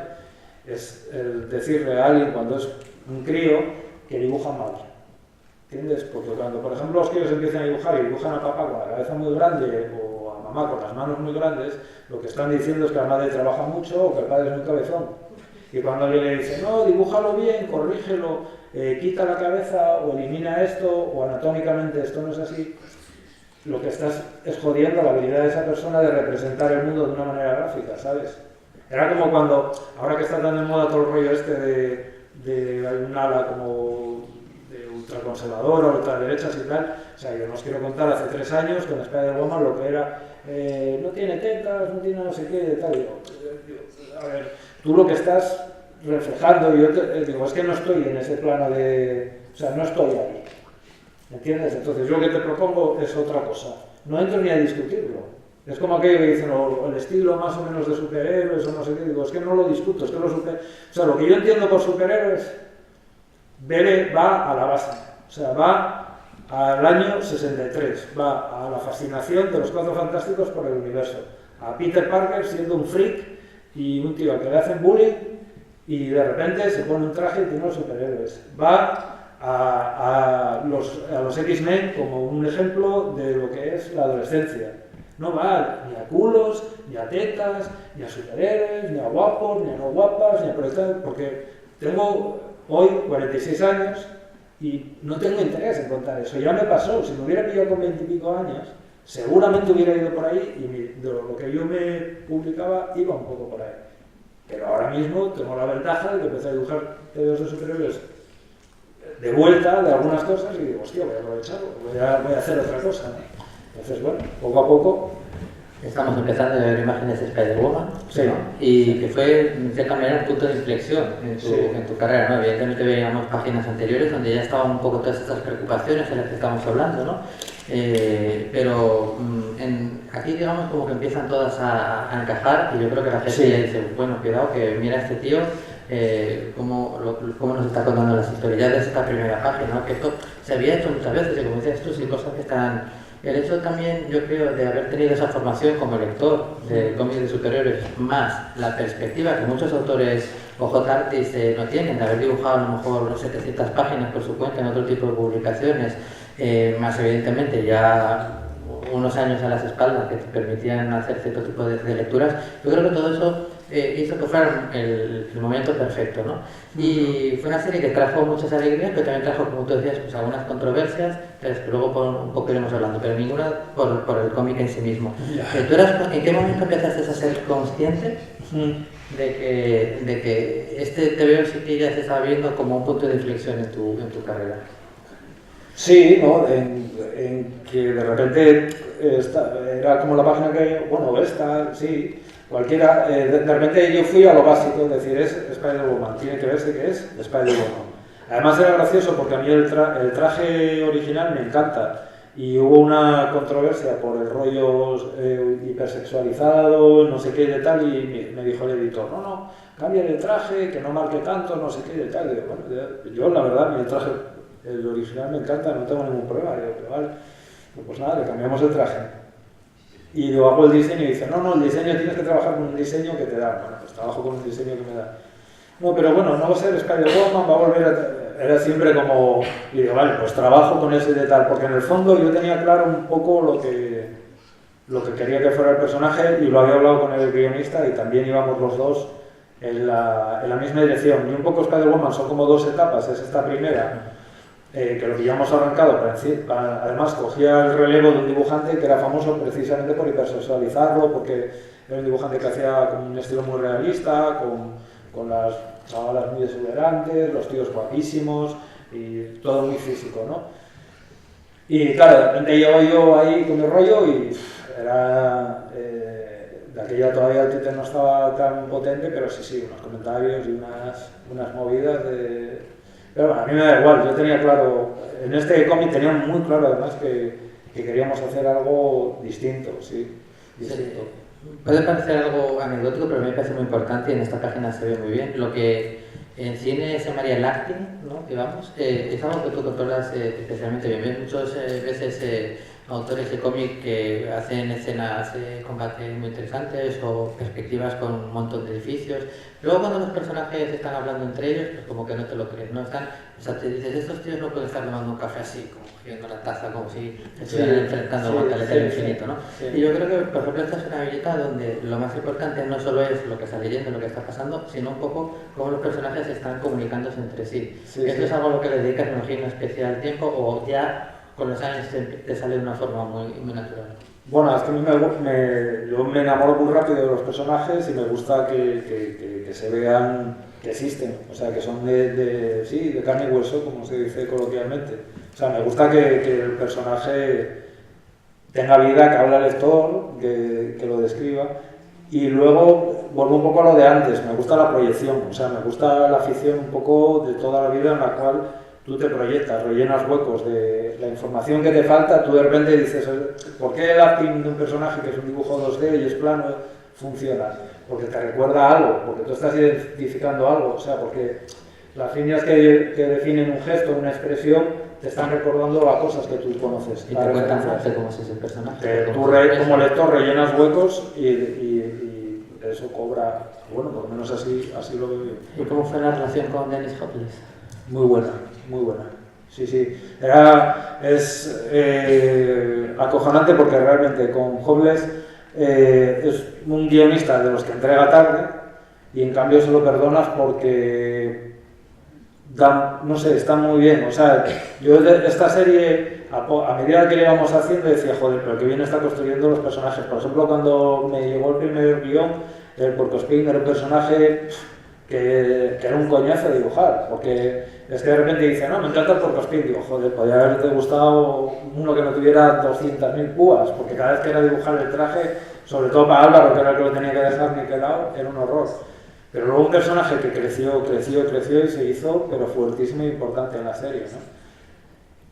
es el decirle a alguien cuando es un crío que dibuja mal. ¿Entiendes? Porque cuando, por ejemplo, los críos empiezan a dibujar y dibujan a papá con la cabeza muy grande o a mamá con las manos muy grandes, lo que están diciendo es que la madre trabaja mucho o que el padre es muy cabezón. Y cuando le dicen, no, dibújalo bien, corrígelo, quita la cabeza o elimina esto, o anatómicamente esto no es así, lo que estás es jodiendo la habilidad de esa persona de representar el mundo de una manera gráfica, ¿sabes? Era como cuando, ahora que está tan de moda todo el rollo este de hay un ala como de ultraconservador o ultraderechas y tal, o sea, yo no os quiero contar hace 3 años con Spider-Woman lo que era, no tiene tetas, no tiene no sé qué, tal, a ver, tú lo que estás reflejando, yo te digo, es que no estoy en ese plano de, o sea, no estoy ahí, ¿entiendes? Entonces yo lo que te propongo es otra cosa, no entro ni a discutirlo. Es como aquello que dicen, o el estilo más o menos de superhéroes o no sé qué, digo, es que no lo discuto, es que o sea, lo que yo entiendo por superhéroes va a la base, o sea, va al año 63, va a la fascinación de los Cuatro Fantásticos por el universo, a Peter Parker siendo un freak y un tío al que le hacen bullying y de repente se pone un traje y tiene los superhéroes, va a los X-Men como un ejemplo de lo que es la adolescencia. No va ni a culos, ni a tetas, ni a superhéroes, ni a guapos, ni a no guapas, ni a proyectar, porque tengo hoy 46 años y no tengo interés en contar eso. Ya me pasó, si me hubiera pillado con 20 y pico años, seguramente hubiera ido por ahí y de lo que yo me publicaba iba un poco por ahí. Pero ahora mismo tengo la ventaja de que empecé a dibujar TVOs de superhéroes de vuelta de algunas cosas y digo, hostia, voy a aprovecharlo, voy a hacer otra cosa, ¿no? Entonces, bueno, poco a poco... Estamos empezando a ver imágenes de Spider-Woman, sí, ¿no? Y que fue, en cierta manera, un punto de inflexión en tu carrera, ¿no? Evidentemente veíamos páginas anteriores donde ya estaban un poco todas estas preocupaciones de las que estamos hablando, ¿no? Pero aquí, digamos, como que empiezan todas a encajar y yo creo que la gente ya dice, bueno, cuidado, que mira a este tío, cómo nos está contando las historias ya desde esta primera página, ¿no? Que esto se había hecho muchas veces, y como dices tú, sí, cosas que están... El hecho también, yo creo, de haber tenido esa formación como lector de cómics de superhéroes, más la perspectiva que muchos autores o J-artists no tienen, de haber dibujado a lo mejor 700 páginas por su cuenta en otro tipo de publicaciones, más evidentemente ya unos años a las espaldas que te permitían hacer cierto tipo de lecturas. Yo creo que todo eso hizo que fuera el momento perfecto, ¿no? Y fue una serie que trajo muchas alegrías, pero también trajo, como tú decías, pues algunas controversias, que luego un poco iremos hablando, pero ninguna por el cómic en sí mismo. ¿En qué momento empezaste a ser consciente de que este TVO sí que ya se estaba viendo como un punto de inflexión en tu carrera? Sí, ¿no? En que de repente era como la página que, bueno, sí, cualquiera, de repente yo fui a lo básico, es decir, es Spider-Woman, tiene que verse que es Spider-Woman. Además era gracioso porque a mí el traje original me encanta y hubo una controversia por el rollo hipersexualizado, no sé qué de tal, y me dijo el editor, no, cambia el traje, que no marque tanto, no sé qué de tal. Y bueno, yo la verdad, el traje, el original me encanta, no tengo ningún problema. Digo, pero vale, pues nada, le cambiamos el traje. Y yo hago el diseño y dice, no, el diseño tienes que trabajar con un diseño que te da. Bueno, pues trabajo con un diseño que me da. No, pero bueno, no va a ser Spider-Woman, va a volver a... Era siempre como... Y digo, vale, pues trabajo con ese de tal, porque en el fondo yo tenía claro un poco lo que quería que fuera el personaje y lo había hablado con el guionista y también íbamos los dos en la misma dirección. Y un poco Spider-Woman son como dos etapas, es esta primera, que lo que ya hemos arrancado, además cogía el relevo de un dibujante que era famoso precisamente por hipersexualizarlo, porque era un dibujante que hacía con un estilo muy realista, con las chavalas muy exuberantes, los tíos guapísimos y todo muy físico, ¿no? Y claro, de repente llego yo ahí con mi rollo y era... de aquella todavía el Twitter no estaba tan potente, pero sí, unos comentarios y unas movidas de... Pero bueno, a mí me da igual, yo tenía claro, en este cómic tenía muy claro además que queríamos hacer algo distinto, sí, distinto. Sí. Puede parecer algo anecdótico, pero a mí me parece muy importante y en esta página se ve muy bien. Lo que en cine se llamaría el acting, ¿no? Digamos, es algo que tú controlas especialmente bien. Ves muchas veces autores de cómic que hacen escenas de combate muy interesantes o perspectivas con un montón de edificios. Luego cuando los personajes están hablando entre ellos, pues como que no te lo crees, ¿no? O sea, te dices, estos tíos no pueden estar tomando un café así, como cogiendo la taza, como si estuvieran enfrentando el guantelete del infinito, ¿no? Sí. Y yo creo que, por ejemplo, esta es una viñeta donde lo más importante no solo es lo que está leyendo, lo que está pasando, sino un poco cómo los personajes están comunicándose entre sí. ¿Esto es algo a lo que le dedicas, me imagino, especial tiempo o ya con los años te sale de una forma muy natural? Bueno, es que a mí yo me enamoro muy rápido de los personajes y me gusta que se vean que existen, o sea, que son de carne y hueso, como se dice coloquialmente. O sea, me gusta que el personaje tenga vida, que hable al lector, que lo describa. Y luego vuelvo un poco a lo de antes, me gusta la proyección, o sea, me gusta la ficción un poco de toda la vida en la cual tú te proyectas, rellenas huecos de la información que te falta, tú de repente dices, ¿por qué el acting de un personaje que es un dibujo 2D y es plano funciona? Porque te recuerda algo, porque tú estás identificando algo, o sea, porque las líneas que definen un gesto, una expresión, te están recordando a cosas que tú conoces. Y te cuentan frase cómo es ese personaje. Tú como lector rellenas huecos y eso cobra, bueno, por lo menos así lo veo yo. ¿Y cómo fue la relación con Dennis Hopeless? Muy buena. Sí. Es acojonante porque realmente con Hopeless es un guionista de los que entrega tarde y en cambio se lo perdonas porque no sé, está muy bien. O sea, yo de esta serie, a medida que le íbamos haciendo, decía, joder, pero que bien está construyendo los personajes. Por ejemplo, cuando me llegó el primer guión, el Porcospín era un personaje que era un coñazo de dibujar, porque es que de repente dice, no, me encanta el Porcospín, digo, joder, podría haberte gustado uno que no tuviera 200.000 púas, porque cada vez que era dibujar el traje, sobre todo para Álvaro, que era el que lo tenía que dejar niquelado, era un horror. Pero luego un personaje que creció y se hizo, pero fuertísimo e importante en la serie, ¿no?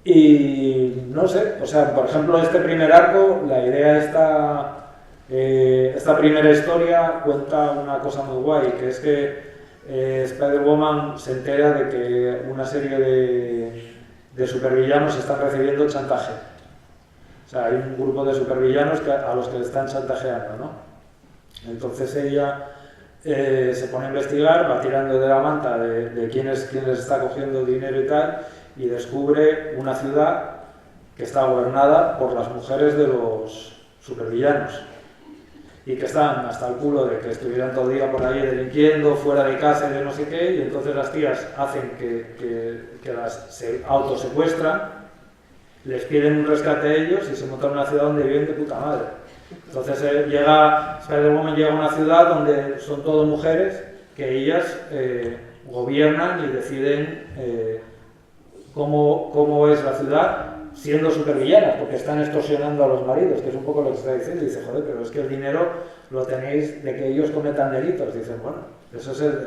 Y no sé, o sea, por ejemplo, este primer arco, la idea esta primera historia cuenta una cosa muy guay, que es que Spider-Woman se entera de que una serie de supervillanos están recibiendo chantaje. O sea, hay un grupo de supervillanos a los que le están chantajeando, ¿no? Entonces ella se pone a investigar, va tirando de la manta de quién les está cogiendo dinero y tal, y descubre una ciudad que está gobernada por las mujeres de los supervillanos y que están hasta el culo de que estuvieran todo el día por ahí delinquiendo, fuera de casa y de no sé qué, y entonces las tías hacen que las se autosecuestran, les piden un rescate a ellos y se montan en una ciudad donde viven de puta madre. Entonces Spider-Woman llega a una ciudad donde son todo mujeres que ellas gobiernan y deciden cómo es la ciudad, siendo supervillanas, porque están extorsionando a los maridos, que es un poco lo que está diciendo. Y dice, joder, pero es que el dinero lo tenéis de que ellos cometan delitos. Dicen, bueno,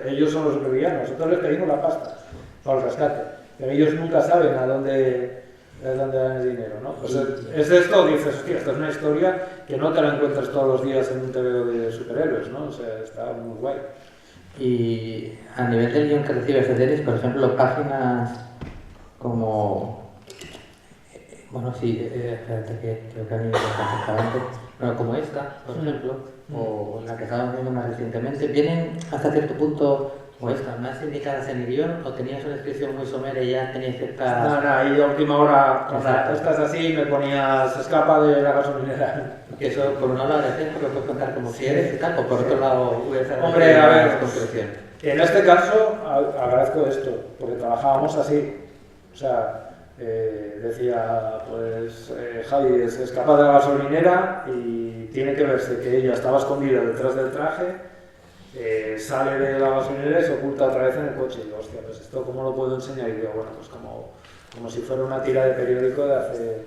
ellos son los supervillanos, nosotros les pedimos la pasta para el rescate, pero ellos nunca saben a dónde dan el dinero, ¿no? Pues es esto, dices, hostia, esta es una historia que no te la encuentras todos los días en un TVO de superhéroes, ¿no? O sea, está muy guay. Y a nivel del guión que recibes de Denis, por ejemplo, páginas como... Bueno, sí, espérate que creo que han ido perfectamente. Bueno, como esta, por ejemplo, o la que estábamos viendo más recientemente, vienen hasta cierto punto, o esta, más indicadas en el guión, o tenías una descripción muy somera y ya tenías cierta... No, y a última hora, cuando estás así, me ponías, se escapa de la gasolinera. Que eso, por un lado, agradezco porque lo puedes contar como quieres y tal, o por otro lado, hombre, a ver, construcción. En este caso, agradezco esto, porque trabajábamos así. O sea, decía, pues Javi se escapa de la gasolinera y tiene que verse que ella estaba escondida detrás del traje, sale de la gasolinera y se oculta otra vez en el coche. Y digo, hostia, pues esto ¿cómo lo puedo enseñar? Y digo, bueno, pues como si fuera una tira de periódico de hace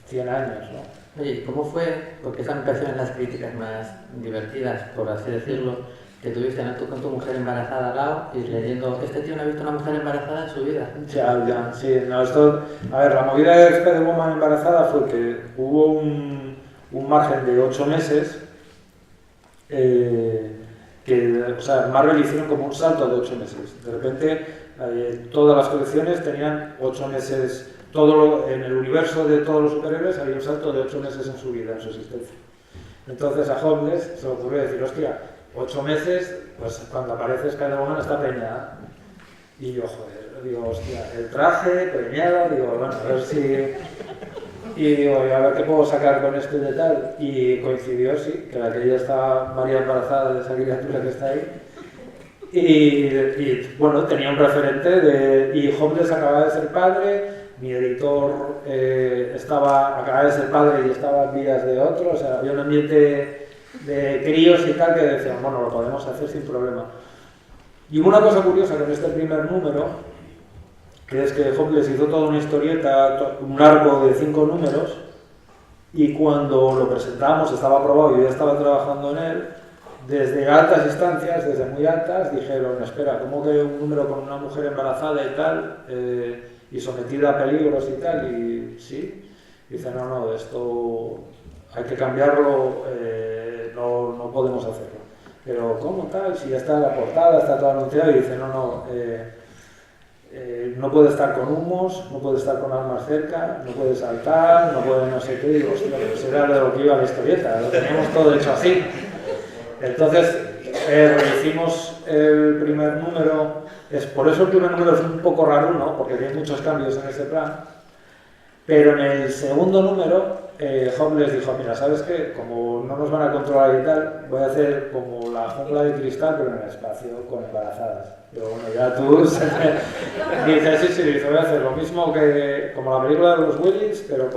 100 años, ¿no? Oye, ¿cómo fue? Porque esa me pareció en las críticas más divertidas, por así decirlo, que tuviste, ¿no? Tú con tu mujer embarazada al lado y leyendo, este tío no ha visto una mujer embarazada en su vida. Ya, sí, no, esto... A ver, la movida de Spider-Woman embarazada fue que hubo un margen de 8 meses o sea, Marvel hicieron como un salto de 8 meses. De repente, todas las colecciones tenían 8 meses, en el universo de todos los superhéroes había un salto de 8 meses en su vida, en su existencia. Entonces a Holmes se le ocurrió decir, hostia, 8 meses, pues cuando aparece Spider-Woman está preñada. Y yo, joder, digo, hostia, el traje, preñada, digo, bueno, a ver si... Y digo, a ver qué puedo sacar con esto y de tal. Y coincidió, sí, que ella está María embarazada de esa criatura que está ahí. Y bueno, tenía un referente y Holmes acababa de ser padre, mi editor acababa de ser padre y estaba en vías de otro, o sea, había un ambiente de críos y tal que decían, bueno, lo podemos hacer sin problema. Y una cosa curiosa con este primer número, que es que Hopkins hizo toda una historieta, un arco de 5 números, y cuando lo presentamos, estaba aprobado y yo ya estaba trabajando en él, desde altas instancias, desde muy altas, dijeron, espera, ¿cómo que un número con una mujer embarazada y tal, y sometida a peligros y tal? Y sí, dice, no, esto hay que cambiarlo, no podemos hacerlo. Pero ¿cómo tal? Si ya está en la portada, está todo anunciado, y dice, no puede estar con humos, no puede estar con armas cerca, no puede saltar, no puede no sé qué. Digo, hostia, pues era de lo que iba la historieta, lo teníamos todo hecho así. Entonces, hicimos el primer número, por eso el primer número es un poco raro, ¿no? Porque hay muchos cambios en ese plan. Pero en el segundo número, Hopkins dijo, mira, ¿sabes qué? Como no nos van a controlar y tal, voy a hacer como la jungla de cristal, pero en el espacio, con embarazadas. Digo, bueno, ya tú... dice, sí, dice, voy a hacer lo mismo que como la película de los Willis, pero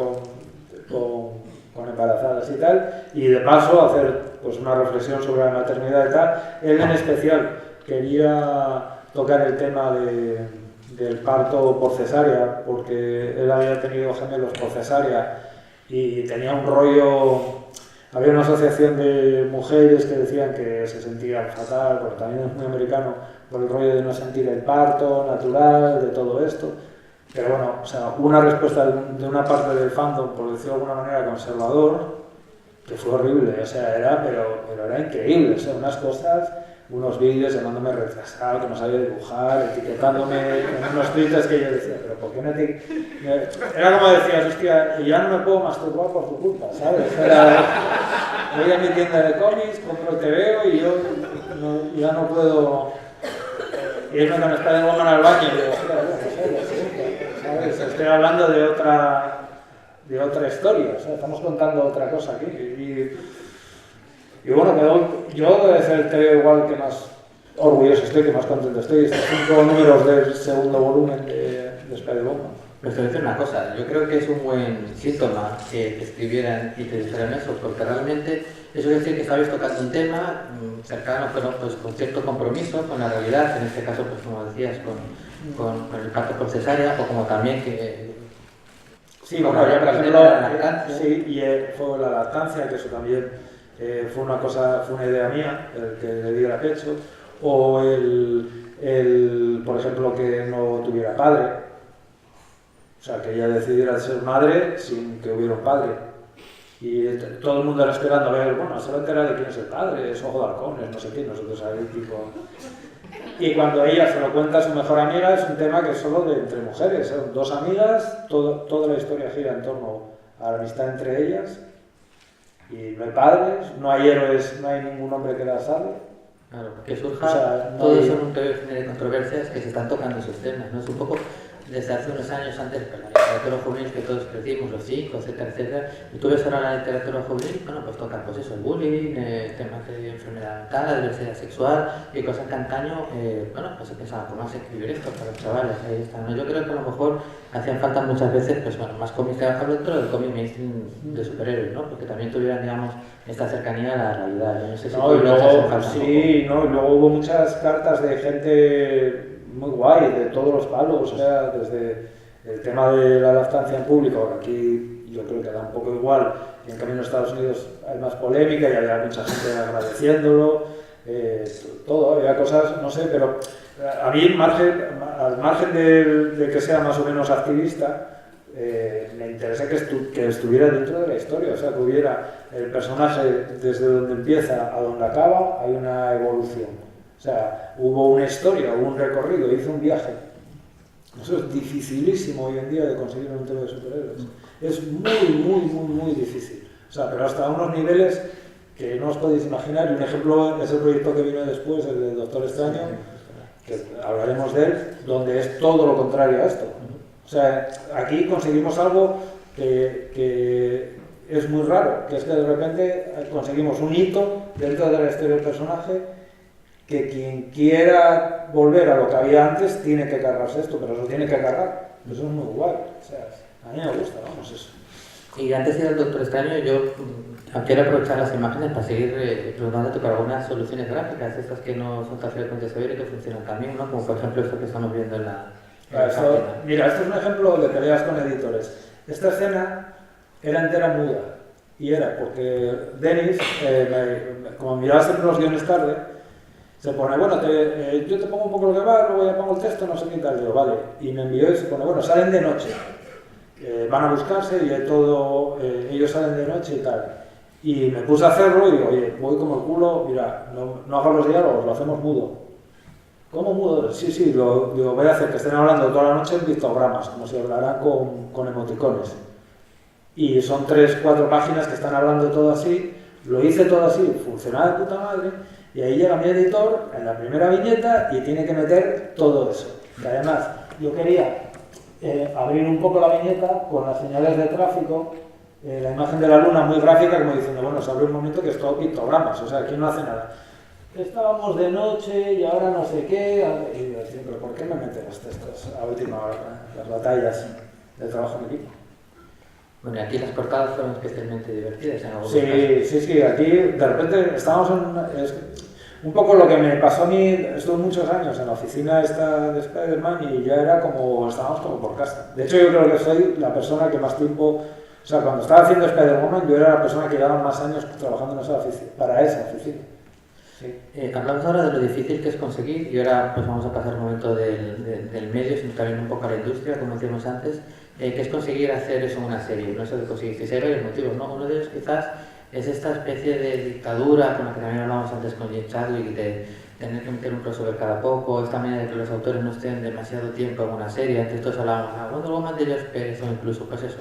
con embarazadas y tal, y de paso hacer pues una reflexión sobre la maternidad y tal. Él en especial quería tocar el tema del parto por cesárea, porque él había tenido gemelos por cesárea y tenía un rollo, había una asociación de mujeres que decían que se sentían fatal, porque también es muy americano, por el rollo de no sentir el parto natural, de todo esto. Pero bueno, o sea, una respuesta de una parte del fandom, por decirlo de alguna manera, conservador, que fue horrible, o sea, pero era increíble, o sea, unas cosas, unos vídeos llamándome retrasado, que no sabía dibujar, etiquetándome en unos tweets que yo decía, pero ¿por qué no te...? Era como decías, hostia, ya no me puedo masturbar por tu culpa, ¿sabes? Voy a mi tienda de cómics, compro TVO y yo ya no puedo irme con Spider-Woman al baño y digo, hostia, ¿sabes? Estoy hablando de de otra historia, o sea, estamos contando otra cosa aquí. Y bueno, yo debe ser el TVO igual que más orgulloso estoy, que más contento estoy. Estos 5 números del segundo volumen de Spider-Woman. Pues te voy a decir una cosa, yo creo que es un buen síntoma que te escribieran y te dijeran eso, porque realmente eso quiere decir que estabais tocando un tema cercano, pero pues con cierto compromiso con la realidad, en este caso, pues como decías, con el parto por cesárea, o como también que... Sí, bueno, yo por ejemplo, sí, y fue la lactancia, que eso también fue una idea mía, el que le diera pecho, o por ejemplo, que no tuviera padre. O sea, que ella decidiera ser madre sin que hubiera un padre. Y todo el mundo era esperando a ver, bueno, se va a enterar de quién es el padre, es Ojo de Halcones, no sé qué, nosotros ahí tipo... Y cuando ella se lo cuenta a su mejor amiga, es un tema que es solo de entre mujeres, son 2 amigas, toda la historia gira en torno a la amistad entre ellas, y no hay padres, no hay héroes, no hay ningún hombre que las salve. Claro, que surja, todo eso en un TV de controversias que se están tocando esos temas, ¿no? Es un poco... Desde hace unos años antes, pues, la literatura juvenil que todos crecimos, los 5, etcétera, etcétera, y tú ves ahora la literatura juvenil, bueno, pues tocan pues eso, el bullying, temas de enfermedad mental, diversidad sexual y cosas que antaño, bueno, pues se pensaba, ¿cómo vas a escribir esto para los chavales? Ahí está, ¿no? Yo creo que a lo mejor hacían falta muchas veces, pues bueno, más cómics que hablo dentro del cómic mainstream de superhéroes, ¿no? Porque también tuvieran, digamos, esta cercanía a la realidad. Yo no sé si no, y luego, sí, no, y luego hubo muchas cartas de gente muy guay, de todos los palos, o sea, desde el tema de la lactancia en público, aquí yo creo que da un poco igual, y en cambio en Estados Unidos hay más polémica y había mucha gente agradeciéndolo, todo, había cosas, no sé, pero a mí al margen de que sea más o menos activista, me interesa que estuviera dentro de la historia, o sea, que hubiera el personaje desde donde empieza a donde acaba, hay una evolución. O sea, hubo una historia, hubo un recorrido, hizo un viaje. Eso es dificilísimo hoy en día de conseguir en un tema de superhéroes. Es muy difícil. O sea, pero hasta unos niveles que no os podéis imaginar. Y un ejemplo es el proyecto que vino después, el de Doctor Extraño, que hablaremos de él, donde es todo lo contrario a esto. O sea, aquí conseguimos algo que es muy raro, que es que de repente conseguimos un hito dentro de la historia del personaje, que quien quiera volver a lo que había antes tiene que cargarse esto, pero lo tiene que cargar. Eso es muy guay. O sea, a mí me gusta, vamos, eso. Y antes de ir al Doctor Extraño, yo quiero aprovechar las imágenes para seguir preguntándote por algunas soluciones gráficas, estas que no son tan frecuentes de ver y que funcionan también, ¿no? Como por ejemplo esto que estamos viendo en la mira, esto es un ejemplo de peleas con editores. Esta escena era entera muda, y era porque Denis, como miraba siempre los guiones tarde, se pone, bueno, yo te pongo un poco lo que va, luego ya pongo el texto, no sé qué tal. Digo, vale. Y me envió y se pone, bueno, salen de noche. Van a buscarse y ellos salen de noche y tal. Y me puse a hacerlo y digo, oye, voy como el culo, mira, no hago los diálogos, lo hacemos mudo. ¿Cómo mudo? Sí, digo, voy a hacer que estén hablando toda la noche en pictogramas, como si hablaran con emoticones. Y son 3-4 páginas que están hablando todo así. Lo hice todo así, funcionaba de puta madre. Y ahí llega mi editor en la primera viñeta y tiene que meter todo eso. Y además, yo quería abrir un poco la viñeta con las señales de tráfico, la imagen de la luna muy gráfica, como diciendo, bueno, se abre un momento que es todo pictogramas, o sea, aquí no hace nada. Estábamos de noche y ahora no sé qué, y decía, pero ¿por qué me meten los textos a última hora, las batallas de trabajo en equipo? Bueno, y aquí las portadas fueron especialmente divertidas en algunos casos. Sí, aquí de repente estábamos un poco lo que me pasó a mí, estuve muchos años en la oficina esta de Spider-Man y ya era como, estábamos como por casa. De hecho, yo creo que soy la persona que más tiempo, o sea, cuando estaba haciendo Spider-Man, yo era la persona que llevaba más años trabajando en esa oficina, para esa oficina. Sí. Hablamos ahora de lo difícil que es conseguir y ahora pues vamos a pasar un momento del medio, sino también un poco a la industria, como decíamos antes, que es conseguir hacer eso en una serie, no eso de conseguir, hay varios motivos, ¿no? Uno de ellos quizás es esta especie de dictadura con la que también hablábamos antes con Jim Chadwick, de tener que meter un crossover cada poco, esta manera de que los autores no estén demasiado tiempo en una serie. Antes todos hablábamos de Wonder Woman de Josh Pérez o incluso pues eso,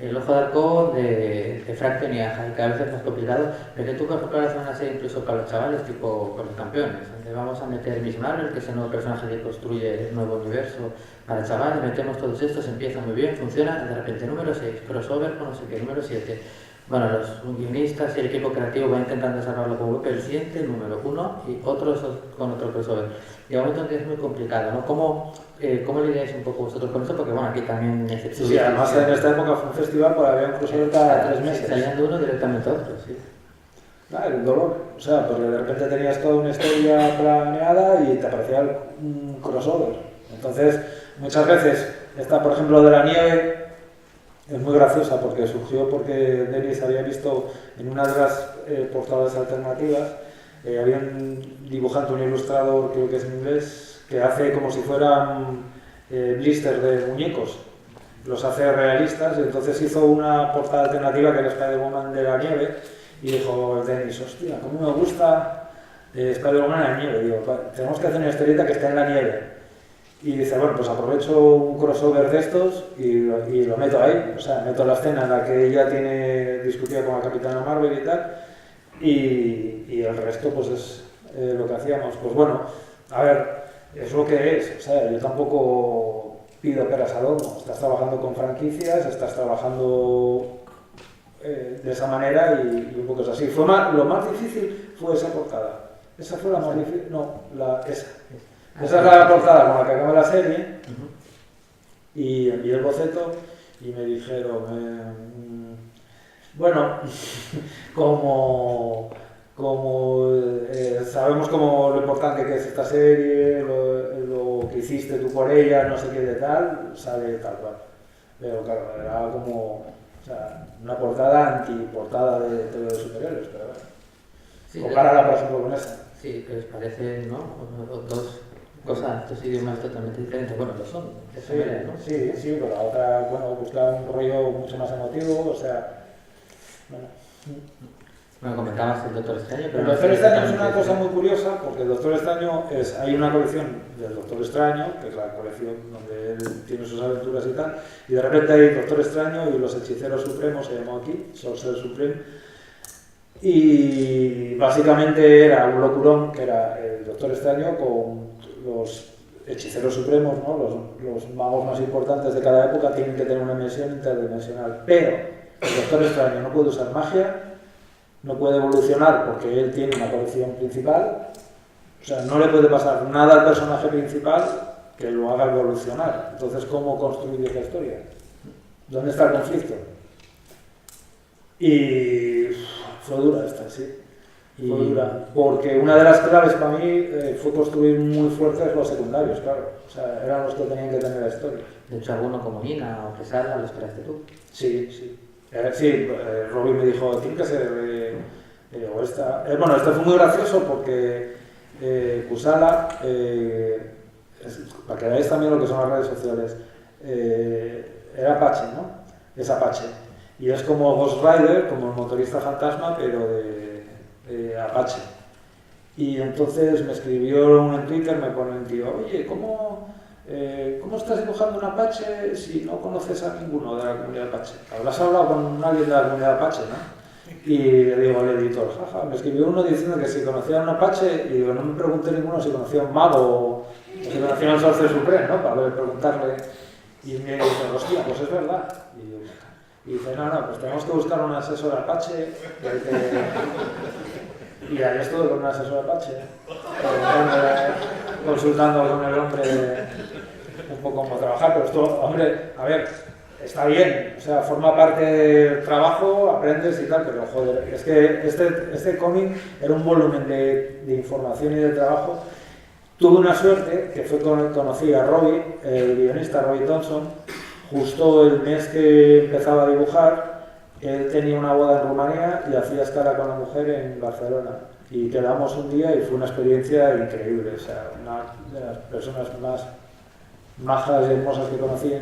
El ojo de halcón de Frank Teniaja, y cada vez es más complicado, pero tú, por ejemplo, hacer una serie incluso para los chavales, tipo con los campeones, donde vamos a meter Miss Marvel, que es el nuevo personaje que construye el nuevo universo para chavales, metemos todos estos, empieza muy bien, funciona, de repente número 6, crossover con no sé qué, número 7. Bueno, los guionistas y el equipo creativo van intentando desarrollarlo como grupo, el siguiente, número 1, y otros con otro crossover. Y a un momento es muy complicado, ¿no? ¿Cómo lidiáis un poco vosotros con eso? Porque bueno, aquí también Sí, además en esta época fue un festival, pues había un crossover cada 3 meses. Salían de uno directamente a otro, sí. El dolor, o sea, porque de repente tenías toda una historia planeada y te aparecía un crossover. Entonces, muchas veces, esta por ejemplo de la nieve, es muy graciosa porque surgió porque Denis había visto en una de las portadas alternativas, había un dibujante, un ilustrador, creo que es en inglés, que hace como si fueran blisters de muñecos, los hace realistas, y entonces hizo una portada alternativa que era Spider-Woman de la nieve, y dijo Denis, hostia, cómo me gusta Spider-Woman en la nieve. Digo, tenemos que hacer una historieta que esté en la nieve. Y dice, bueno, pues aprovecho un crossover de estos y lo meto ahí. O sea, meto la escena en la que ella tiene discutida con la Capitana Marvel y tal, y el resto pues es lo que hacíamos. Pues bueno, a ver, es lo que es. O sea, yo tampoco pido peras al olmo. Estás trabajando con franquicias, estás trabajando de esa manera y un poco es así. Lo más difícil fue esa portada. Esa fue la más difícil. No, esa. Esa es la portada con la que acaba la serie, y envié el boceto y me dijeron, bueno, como sabemos como lo importante que es esta serie, lo que hiciste tú por ella, no sé qué de tal, sale tal cual. Pero claro, era como, o sea, una portada anti-portada de superhéroes, pero bueno. Sí, compárala, por ejemplo, con esa. Sí, que les parece, ¿no? Dos idiomas totalmente diferentes. Bueno, lo son, de esa manera, ¿no? Sí, pero la otra, bueno, busca un rollo mucho más emotivo, o sea, bueno. Bueno, comentabas el Doctor Extraño, pero... El Doctor Extraño es una cosa muy curiosa, porque el Doctor Extraño hay una colección del Doctor Extraño, que es la colección donde él tiene sus aventuras y tal, y de repente hay Doctor Extraño y los Hechiceros Supremos, se llamó aquí, Sorcerer Supreme, y básicamente era un locurón, que era el Doctor Extraño con los hechiceros supremos, ¿no? Los magos más importantes de cada época tienen que tener una dimensión interdimensional, pero el Doctor Extraño no puede usar magia, no puede evolucionar porque él tiene una colección principal, o sea, no le puede pasar nada al personaje principal que lo haga evolucionar. Entonces, ¿cómo construir esa historia? ¿Dónde está el conflicto? Y fue dura esta, sí. Fue dura, porque una de las claves para mí fue construir muy fuertes los secundarios, claro. O sea, eran los que tenían que tener la historia. De hecho, alguno como Nina o Quesada lo esperaste tú. Sí. Robin me dijo, tiene que ser o esta. Bueno, esto fue muy gracioso porque Kusala, para que veáis también lo que son las redes sociales, era Apache, ¿no? Es Apache. Y es como Ghost Rider, como el motorista fantasma, pero de Apache. Y entonces me escribió uno en Twitter, me pone un tío, oye, ¿cómo estás dibujando un Apache si no conoces a ninguno de la comunidad Apache? Habrás hablado con alguien de la comunidad Apache, ¿no? Y le digo al editor, jaja, me escribió uno diciendo que si conocía a un Apache, y digo, no me pregunté ninguno si conocía a un mago o si conocía a un Sorcerer Supreme, ¿no? Para preguntarle. Y me dice, hostia, pues es verdad. Y dice, no, pues tenemos que buscar un asesor Apache. Y ahí estuve con un asesor Apache, consultando con el hombre un poco cómo trabajar, pero esto, hombre, a ver, está bien, o sea, forma parte del trabajo, aprendes y tal, pero joder, es que este cómic era un volumen de información y de trabajo. Tuve una suerte, que fue conocí a Robbie, el guionista Robbie Thompson, justo el mes que empezaba a dibujar. Él tenía una boda en Rumanía y hacía escala con la mujer en Barcelona. Y quedamos un día y fue una experiencia increíble. O sea, una de las personas más majas y hermosas que conocí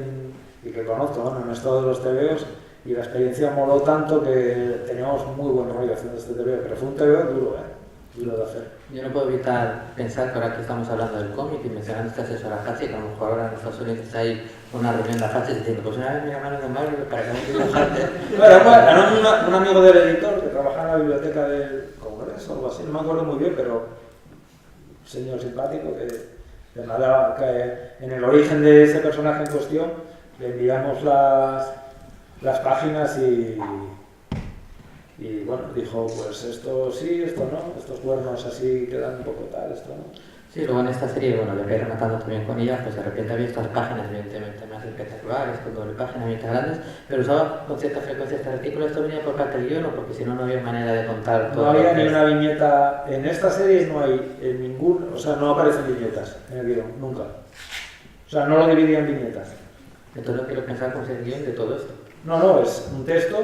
y que conozco, ¿no? En estado de los TVOs. Y la experiencia moló tanto que teníamos muy buen rollo haciendo este TVO. Pero fue un TVO duro, duro de hacer. Yo no puedo evitar pensar que ahora que estamos hablando del cómic y mencionando esta asesora Apache, que a lo mejor ahora en Estados Unidos hay una reunión de afaches diciendo, pues una vez me llamaron de Mario para que no dibujarte. Bueno, un amigo del editor que trabajaba en la biblioteca del Congreso o algo así, no me acuerdo muy bien, pero un señor simpático que nada, que en el origen de ese personaje en cuestión le enviamos las páginas y bueno, dijo, pues esto sí, esto no, estos cuernos así quedan un poco tal, esto no. Sí, luego en esta serie, bueno, lo que he rematando también con ella, pues de repente había estas páginas, evidentemente, más espectaculares, con doble página, bien grandes, pero usaba con cierta frecuencia este artículo. ¿Esto venía por parte del guión o porque si no, no había manera de contar todo? No había ni una viñeta, en esta serie no hay en ningún, o sea, no aparecen viñetas en el guión, nunca. O sea, no lo dividían en viñetas. Entonces no quiero pensar cómo es el guión de todo esto. No, es un texto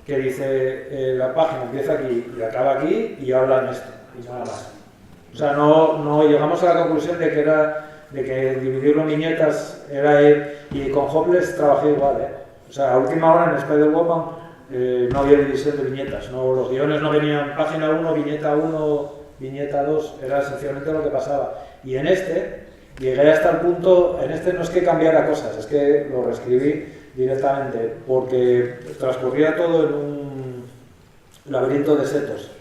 que dice, la página empieza aquí y acaba aquí y hablan esto, y nada más. O sea, no llegamos a la conclusión de que dividirlo en viñetas era y con Hopeless trabajé igual, ¿eh? O sea, a última hora en Spider-Woman no había división de viñetas, no, los guiones no venían página 1, viñeta 2, era esencialmente lo que pasaba. Y en este, llegué hasta el punto, en este no es que cambiara cosas, es que lo reescribí directamente, porque transcurría todo en un laberinto de setos.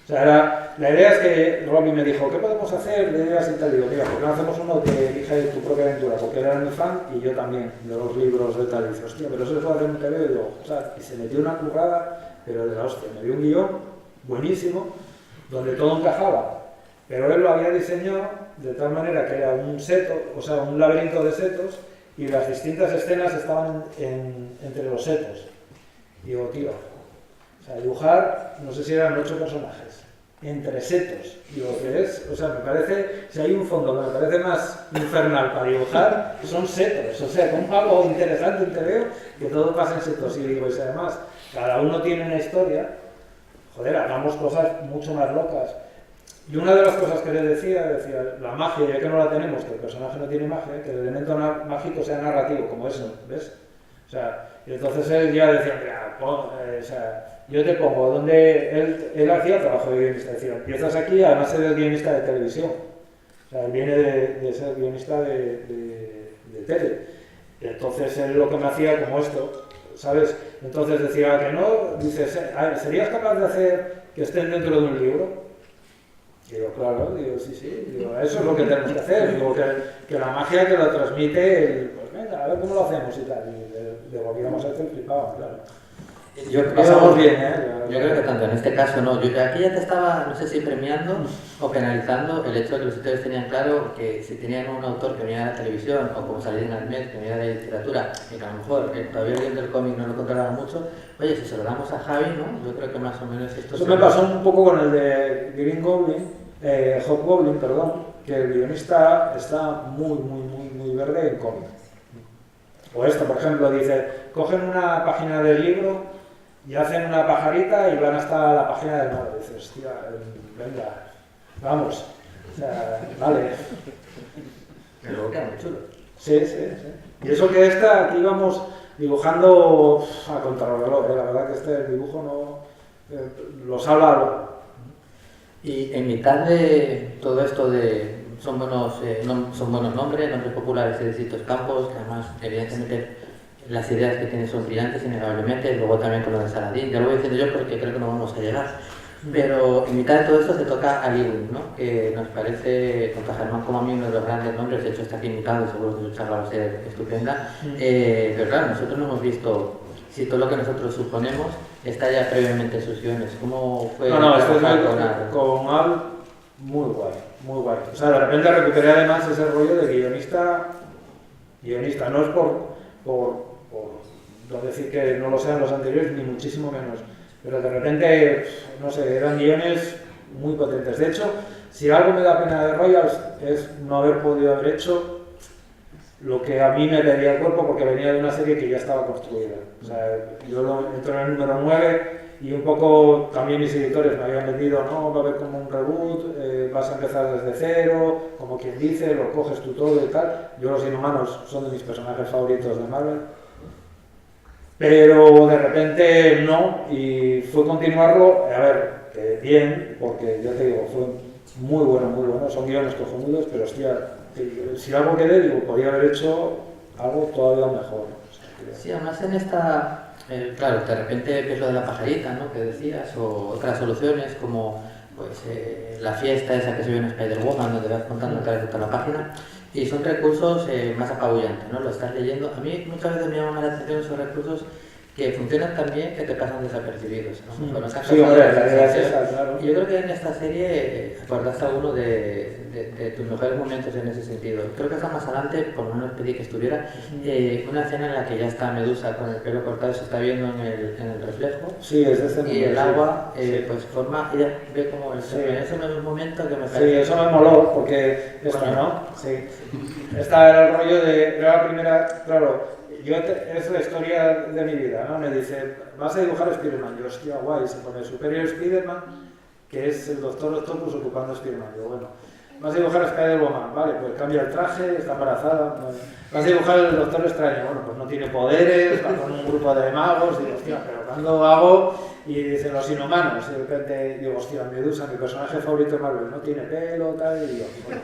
O sea, la idea es que Robin me dijo, ¿qué podemos hacer de ideas y tal? Digo, mira, ¿por qué no hacemos uno que elige tu propia aventura? Porque él era muy fan y yo también, de los libros de tal. Y dice, hostia, pero eso se puede hacer en TV. Y digo, o sea, y se metió una currada, pero de la hostia. Me dio un guión buenísimo, donde todo encajaba. Pero él lo había diseñado de tal manera que era un seto, o sea, un laberinto de setos, y las distintas escenas estaban entre los setos. Y digo, tío, o sea, dibujar, no sé si eran 8 personajes, entre setos. Digo, ¿qué es? O sea, me parece, si hay un fondo que me parece más infernal para dibujar, son setos. O sea, como algo interesante te veo que todo pasa en setos. Y digo, y además, cada uno tiene una historia, joder, hagamos cosas mucho más locas. Y una de las cosas que le decía, la magia, ya que no la tenemos, que el personaje no tiene magia, que el elemento mágico sea narrativo, como eso, ¿ves? O sea, y entonces él ya decía, o sea, yo te pongo donde él hacía el trabajo de guionista, decía, empiezas aquí, además eres guionista de televisión. O sea, él viene de ser guionista de tele. Y entonces él lo que me hacía como esto, ¿sabes? Entonces decía que no, dices, ¿serías capaz de hacer que estén dentro de un libro? Digo, claro, digo, sí, digo, eso es lo que tenemos que hacer, digo, que la magia que lo transmite, pues venga, a ver cómo lo hacemos y tal, y le volvíamos a hacer flipaban, claro. Pasamos bien, ¿eh? Yo creo que tanto en este caso, no, yo aquí ya te estaba, no sé si premiando o penalizando el hecho de que los editores tenían claro que si tenían un autor que venía de la televisión o como salía en el net, que venía de la literatura, y que a lo mejor todavía viendo el cómic no lo controlaba mucho, oye, si se lo damos a Javi, ¿no? Yo creo que más o menos esto... Eso me pasó un poco con el de Green Goblin, Hobgoblin, perdón, que el guionista está muy verde en cómic. O esto, por ejemplo, dice, cogen una página del libro y hacen una pajarita y van hasta la página del mar. Dices, hostia, venga, vamos. O sea, vale. Pero luego queda muy chulo. Sí. Y eso que aquí vamos dibujando a contrarreloj, la verdad que este dibujo no lo salva algo. Y en mitad de todo esto de son buenos nombres populares de distintos campos, que además evidentemente las ideas que tiene son brillantes innegablemente, luego también con lo de Saladín, ya lo voy diciendo yo porque creo que no vamos a llegar. Pero en mitad de todo esto se toca a Lee, ¿no? Que nos parece, tanto a Germán como a mí, uno de los grandes nombres. De hecho está aquí invitado y seguro que su charla va a ser estupenda. Pero claro, nosotros no hemos visto si todo lo que nosotros suponemos está ya previamente en sus guiones. ¿Cómo fue trabajar con Al? Muy guay. O sea, de repente recuperé además ese rollo de guionista. No es por no decir que no lo sean los anteriores, ni muchísimo menos. Pero de repente, no sé, eran guiones muy potentes. De hecho, si algo me da pena de Royals es no haber podido haber hecho lo que a mí me pedía el cuerpo, porque venía de una serie que ya estaba construida. O sea, yo entro en el número 9 y un poco también mis editores me habían vendido, no, va a haber como un reboot, vas a empezar desde cero, como quien dice, lo coges tú todo y tal. Yo los Inhumanos son de mis personajes favoritos de Marvel. Pero de repente no, y fue continuarlo, a ver, bien, porque ya te digo, fue muy bueno, son guiones cojonudos, pero hostia, si algo quedé, digo, podría haber hecho algo todavía mejor. O sea, Sí, además en esta, claro, de repente ves lo de la pajarita, ¿no? Que decías, o otras soluciones como pues la fiesta esa que se ve en Spider-Woman, donde vas contando otra vez toda la página, y son recursos más apabullantes, ¿no? Lo estás leyendo. A mí muchas veces me llaman la atención esos recursos que funcionan tan bien que te pasan desapercibidos, ¿no? Sí, hombre, la idea es esa, claro. Yo creo que en esta serie acordaste alguno de tus mejores momentos en ese sentido. Creo que está más adelante, por lo menos pedí que estuviera, una escena en la que ya está Medusa con el pelo cortado, se está viendo en el reflejo. Sí, es ese momento. Y el agua, sí. pues forma, ella ve como el sí. ese es un momento que me parece... Sí, eso me moló, porque esto, ¿no? Sí. Esta era el rollo de, era la primera, claro, es la historia de mi vida, ¿no? Me dice, vas a dibujar a Spider-Man. Yo, hostia, guay, se pone Superior Spider-Man, que es el Doctor Octopus ocupando a Spider-Man. Yo, bueno, vas a dibujar a Spider-Woman, vale, pues cambia el traje, está embarazada. Vas a dibujar al Doctor Extraño, bueno, pues no tiene poderes, va con un grupo de magos, digo, hostia, pero cuando hago, y dicen los inhumanos, y de repente digo, hostia, Medusa, mi personaje favorito de Marvel, no tiene pelo, tal, y digo, bueno.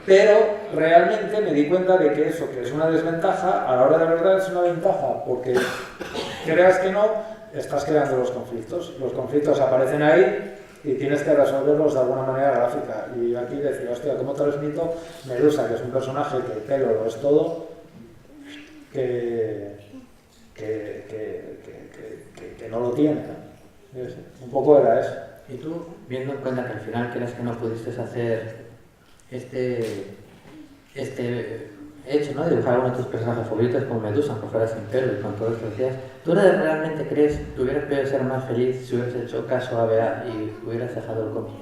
Pero realmente me di cuenta de que eso, que es una desventaja, a la hora de la verdad es una ventaja, porque creas que no, estás creando los conflictos. Los conflictos aparecen ahí y tienes que resolverlos de alguna manera gráfica. Y aquí decía, hostia, ¿cómo transmito Medusa, que es un personaje que el pelo lo es todo, que no lo tiene? Un poco era eso. Y tú, viendo en cuenta que al final crees que no pudiste hacer este hecho, ¿no? De dibujar a uno de tus personajes favoritos como Medusa, aunque fuera sin pelo y con todo esto que decías, ¿tú realmente crees que hubieras podido ser más feliz si hubieras hecho caso a BA y hubieras dejado el cómic?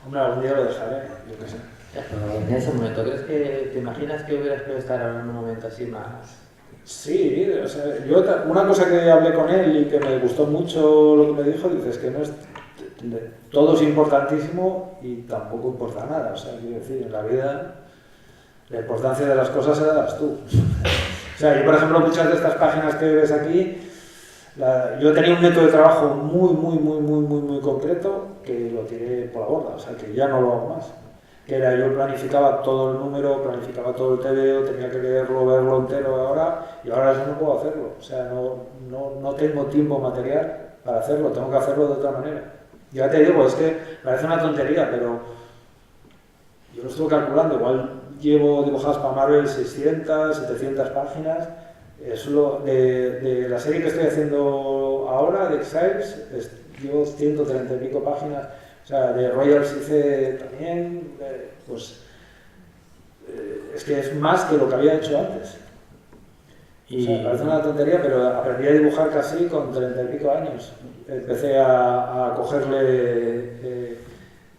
Hombre, algún día lo dejaré, yo qué sé. Pero en ese momento, ¿crees que te imaginas que hubieras podido estar ahora en un momento así más? Sí, o sea, yo una cosa que hablé con él y que me gustó mucho lo que me dijo, dices que no es... Todo es importantísimo y tampoco importa nada. O sea, quiero decir, en la vida la importancia de las cosas se la das tú. O sea, yo por ejemplo muchas de estas páginas que ves aquí, yo tenía un método de trabajo muy concreto que lo tiré por la borda. O sea, que ya no lo hago más. Que era, yo planificaba todo el número, planificaba todo el TVO, tenía que leerlo, verlo entero ahora, y ahora eso no puedo hacerlo. O sea, no tengo tiempo material para hacerlo, tengo que hacerlo de otra manera. Ya te digo, es que parece una tontería, pero yo lo estuve calculando, igual llevo dibujadas para Marvel 600, 700 páginas. Es de la serie que estoy haciendo ahora, de Exiles, llevo 130 y pico páginas. O sea, de Royals hice también, es que es más que lo que había hecho antes. O sea, parece una tontería, pero aprendí a dibujar casi con 30 y pico años. Empecé a cogerle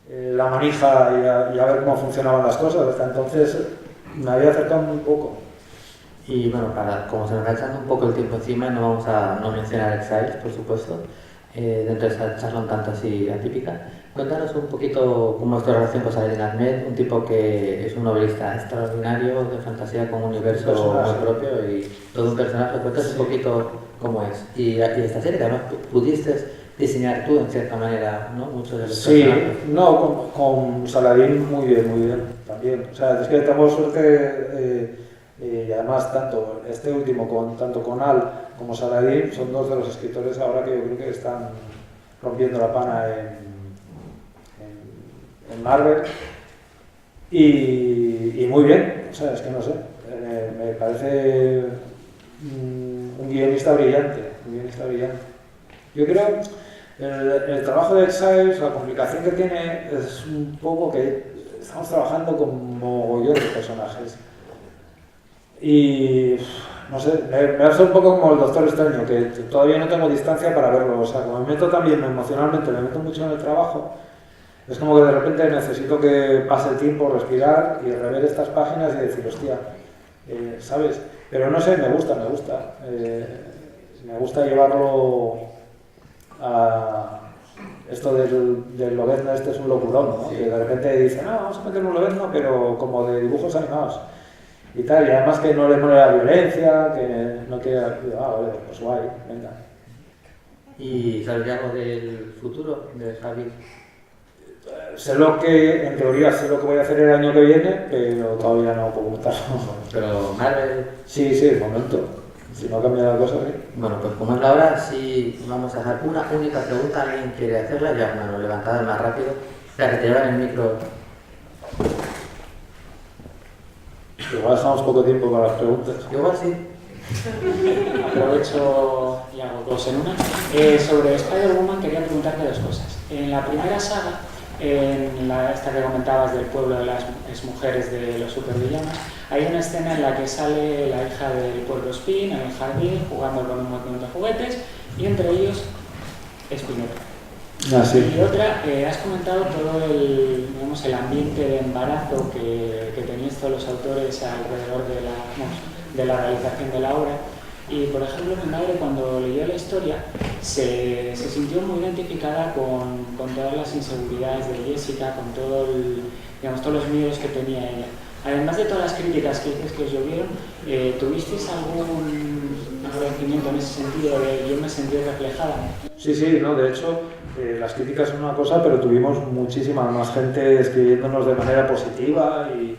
la manija y a ver cómo funcionaban las cosas. Hasta entonces me había acercado muy poco. Y bueno, como se nos va echando un poco el tiempo encima, no vamos a no mencionar Exiles, por supuesto, dentro de esa charla un tanto así atípica. Cuéntanos un poquito cómo es tu relación con Saladin Ahmed, un tipo que es un novelista extraordinario, de fantasía con un universo muy propio y todo un personaje. Cuéntanos un poquito cómo es. Y esta serie, además, pudiste diseñar tú, en cierta manera, ¿no? Muchos de los personajes. No, con Saladin muy bien, también. O sea, es que tenemos suerte, y además tanto este último, tanto con Al como Saladin, son dos de los escritores ahora que yo creo que están rompiendo la pana en Marvel, y muy bien. O sea, es que no sé, me parece un guionista brillante. Yo creo el trabajo de Exiles, la complicación que tiene es un poco que estamos trabajando con mogollón de personajes y no sé, me hace un poco como el Doctor Extraño, que todavía no tengo distancia para verlo. O sea, como me meto también emocionalmente, me meto mucho en el trabajo, es como que de repente necesito que pase el tiempo, respirar y rever estas páginas y decir, hostia, ¿sabes? Pero no sé, me gusta. Me gusta llevarlo a esto del Lobezno, este es un locurón, ¿no? Sí. Que de repente dicen, no, vamos a meter un Lobezno, pero como de dibujos animados y tal, y además que no le mole la violencia, que no quiera, vale, pues guay, venga. ¿Y sabes algo del futuro de Javi? sé lo que, en teoría, sé lo que voy a hacer el año que viene, pero todavía no puedo contarlo. Pero Marvel... Sí, de momento. Si no cambia la cosa, ¿sí? Bueno, pues como es la hora, sí vamos a dejar una única pregunta. ¿Alguien quiere hacerla? Ya, mano levantada más rápido. Ya que te llevan el micro. Igual dejamos poco tiempo para las preguntas. Igual sí. Aprovecho y hago dos en una. Sobre Spider-Woman quería preguntarte dos cosas. En la primera saga, esta que comentabas del pueblo de las exmujeres de los supervillanos, hay una escena en la que sale la hija del pueblo Spin en el jardín jugando con un montón de juguetes y entre ellos Spinetta. Ah, sí. Y otra, has comentado todo el ambiente de embarazo que teníais todos los autores alrededor de la realización de la obra. Y, por ejemplo, mi madre, cuando leyó la historia, se sintió muy identificada con todas las inseguridades de Jessica, con todos los miedos que tenía ella. Además de todas las críticas que dices que os llovieron, ¿tuvisteis algún agradecimiento en ese sentido de yo me sentí reflejada? Sí, no, de hecho, las críticas son una cosa, pero tuvimos muchísima más gente escribiéndonos de manera positiva y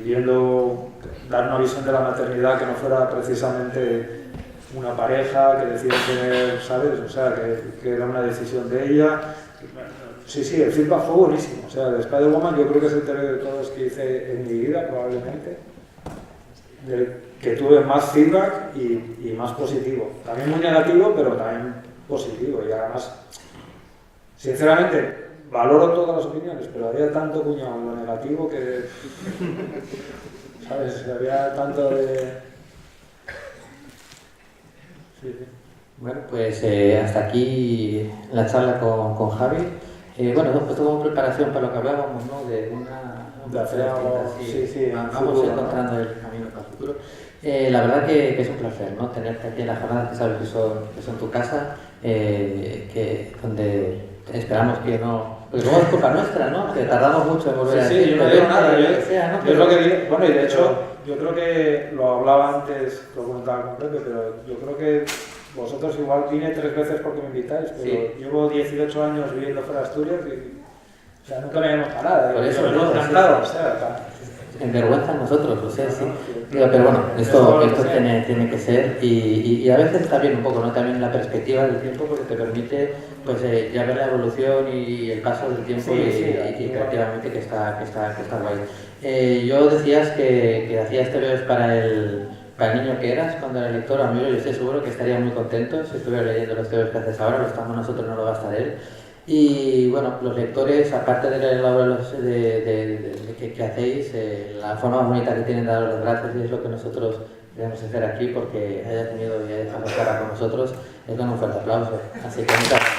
viendo, dar una visión de la maternidad que no fuera precisamente una pareja que decide tener, ¿sabes? O sea, que era una decisión de ella. Sí, el feedback fue buenísimo. O sea, de Spider-Woman yo creo que es el TV de todos que hice en mi vida, probablemente. Que tuve más feedback y más positivo. También muy negativo, pero también positivo. Y además, sinceramente, valoro todas las opiniones, pero había tanto cuñado en lo negativo que... ¿Sabes? Había tanto de... Sí. Bueno, pues hasta aquí la charla con Javi. Bueno, después como preparación para lo que hablábamos, ¿no? De De hacer algo, sí, vamos futuro, encontrando, ¿no?, el camino para el futuro. La verdad que es un placer, ¿no?, tenerte aquí en la jornada, que sabes que son tu casa, donde esperamos que no... Porque luego es culpa nuestra, ¿no?, que tardamos mucho en volver a decir. Sí, yo no digo nada, yo Pero... lo que digo, bueno, y de hecho, yo creo que lo hablaba antes, lo comentaba con Pepe, pero yo creo que vosotros igual vine 3 veces porque me invitáis, pero sí. Llevo 18 años viviendo fuera de Asturias y, o sea, nunca me habíamos parado. Por eso me no, encantado, o sea, en vergüenza nosotros, o sea, sí. Pero bueno, esto tiene que ser y a veces está bien un poco, ¿no?, también la perspectiva del tiempo, porque te permite pues ya ver la evolución y el paso del tiempo y creativamente que está guay. Yo decías que hacías TVOs para el niño que eras cuando era lector. A mí yo estoy seguro que estaría muy contento si estuviera leyendo los TVOs que haces ahora. Lo estamos nosotros, no lo va a estar él. Y bueno, los lectores, aparte de leer la obra que hacéis, la forma bonita que tienen de dar los gracias, y es lo que nosotros queremos hacer aquí, porque haya tenido y haya dejado cara con nosotros, es con un fuerte aplauso. Así que muchas gracias.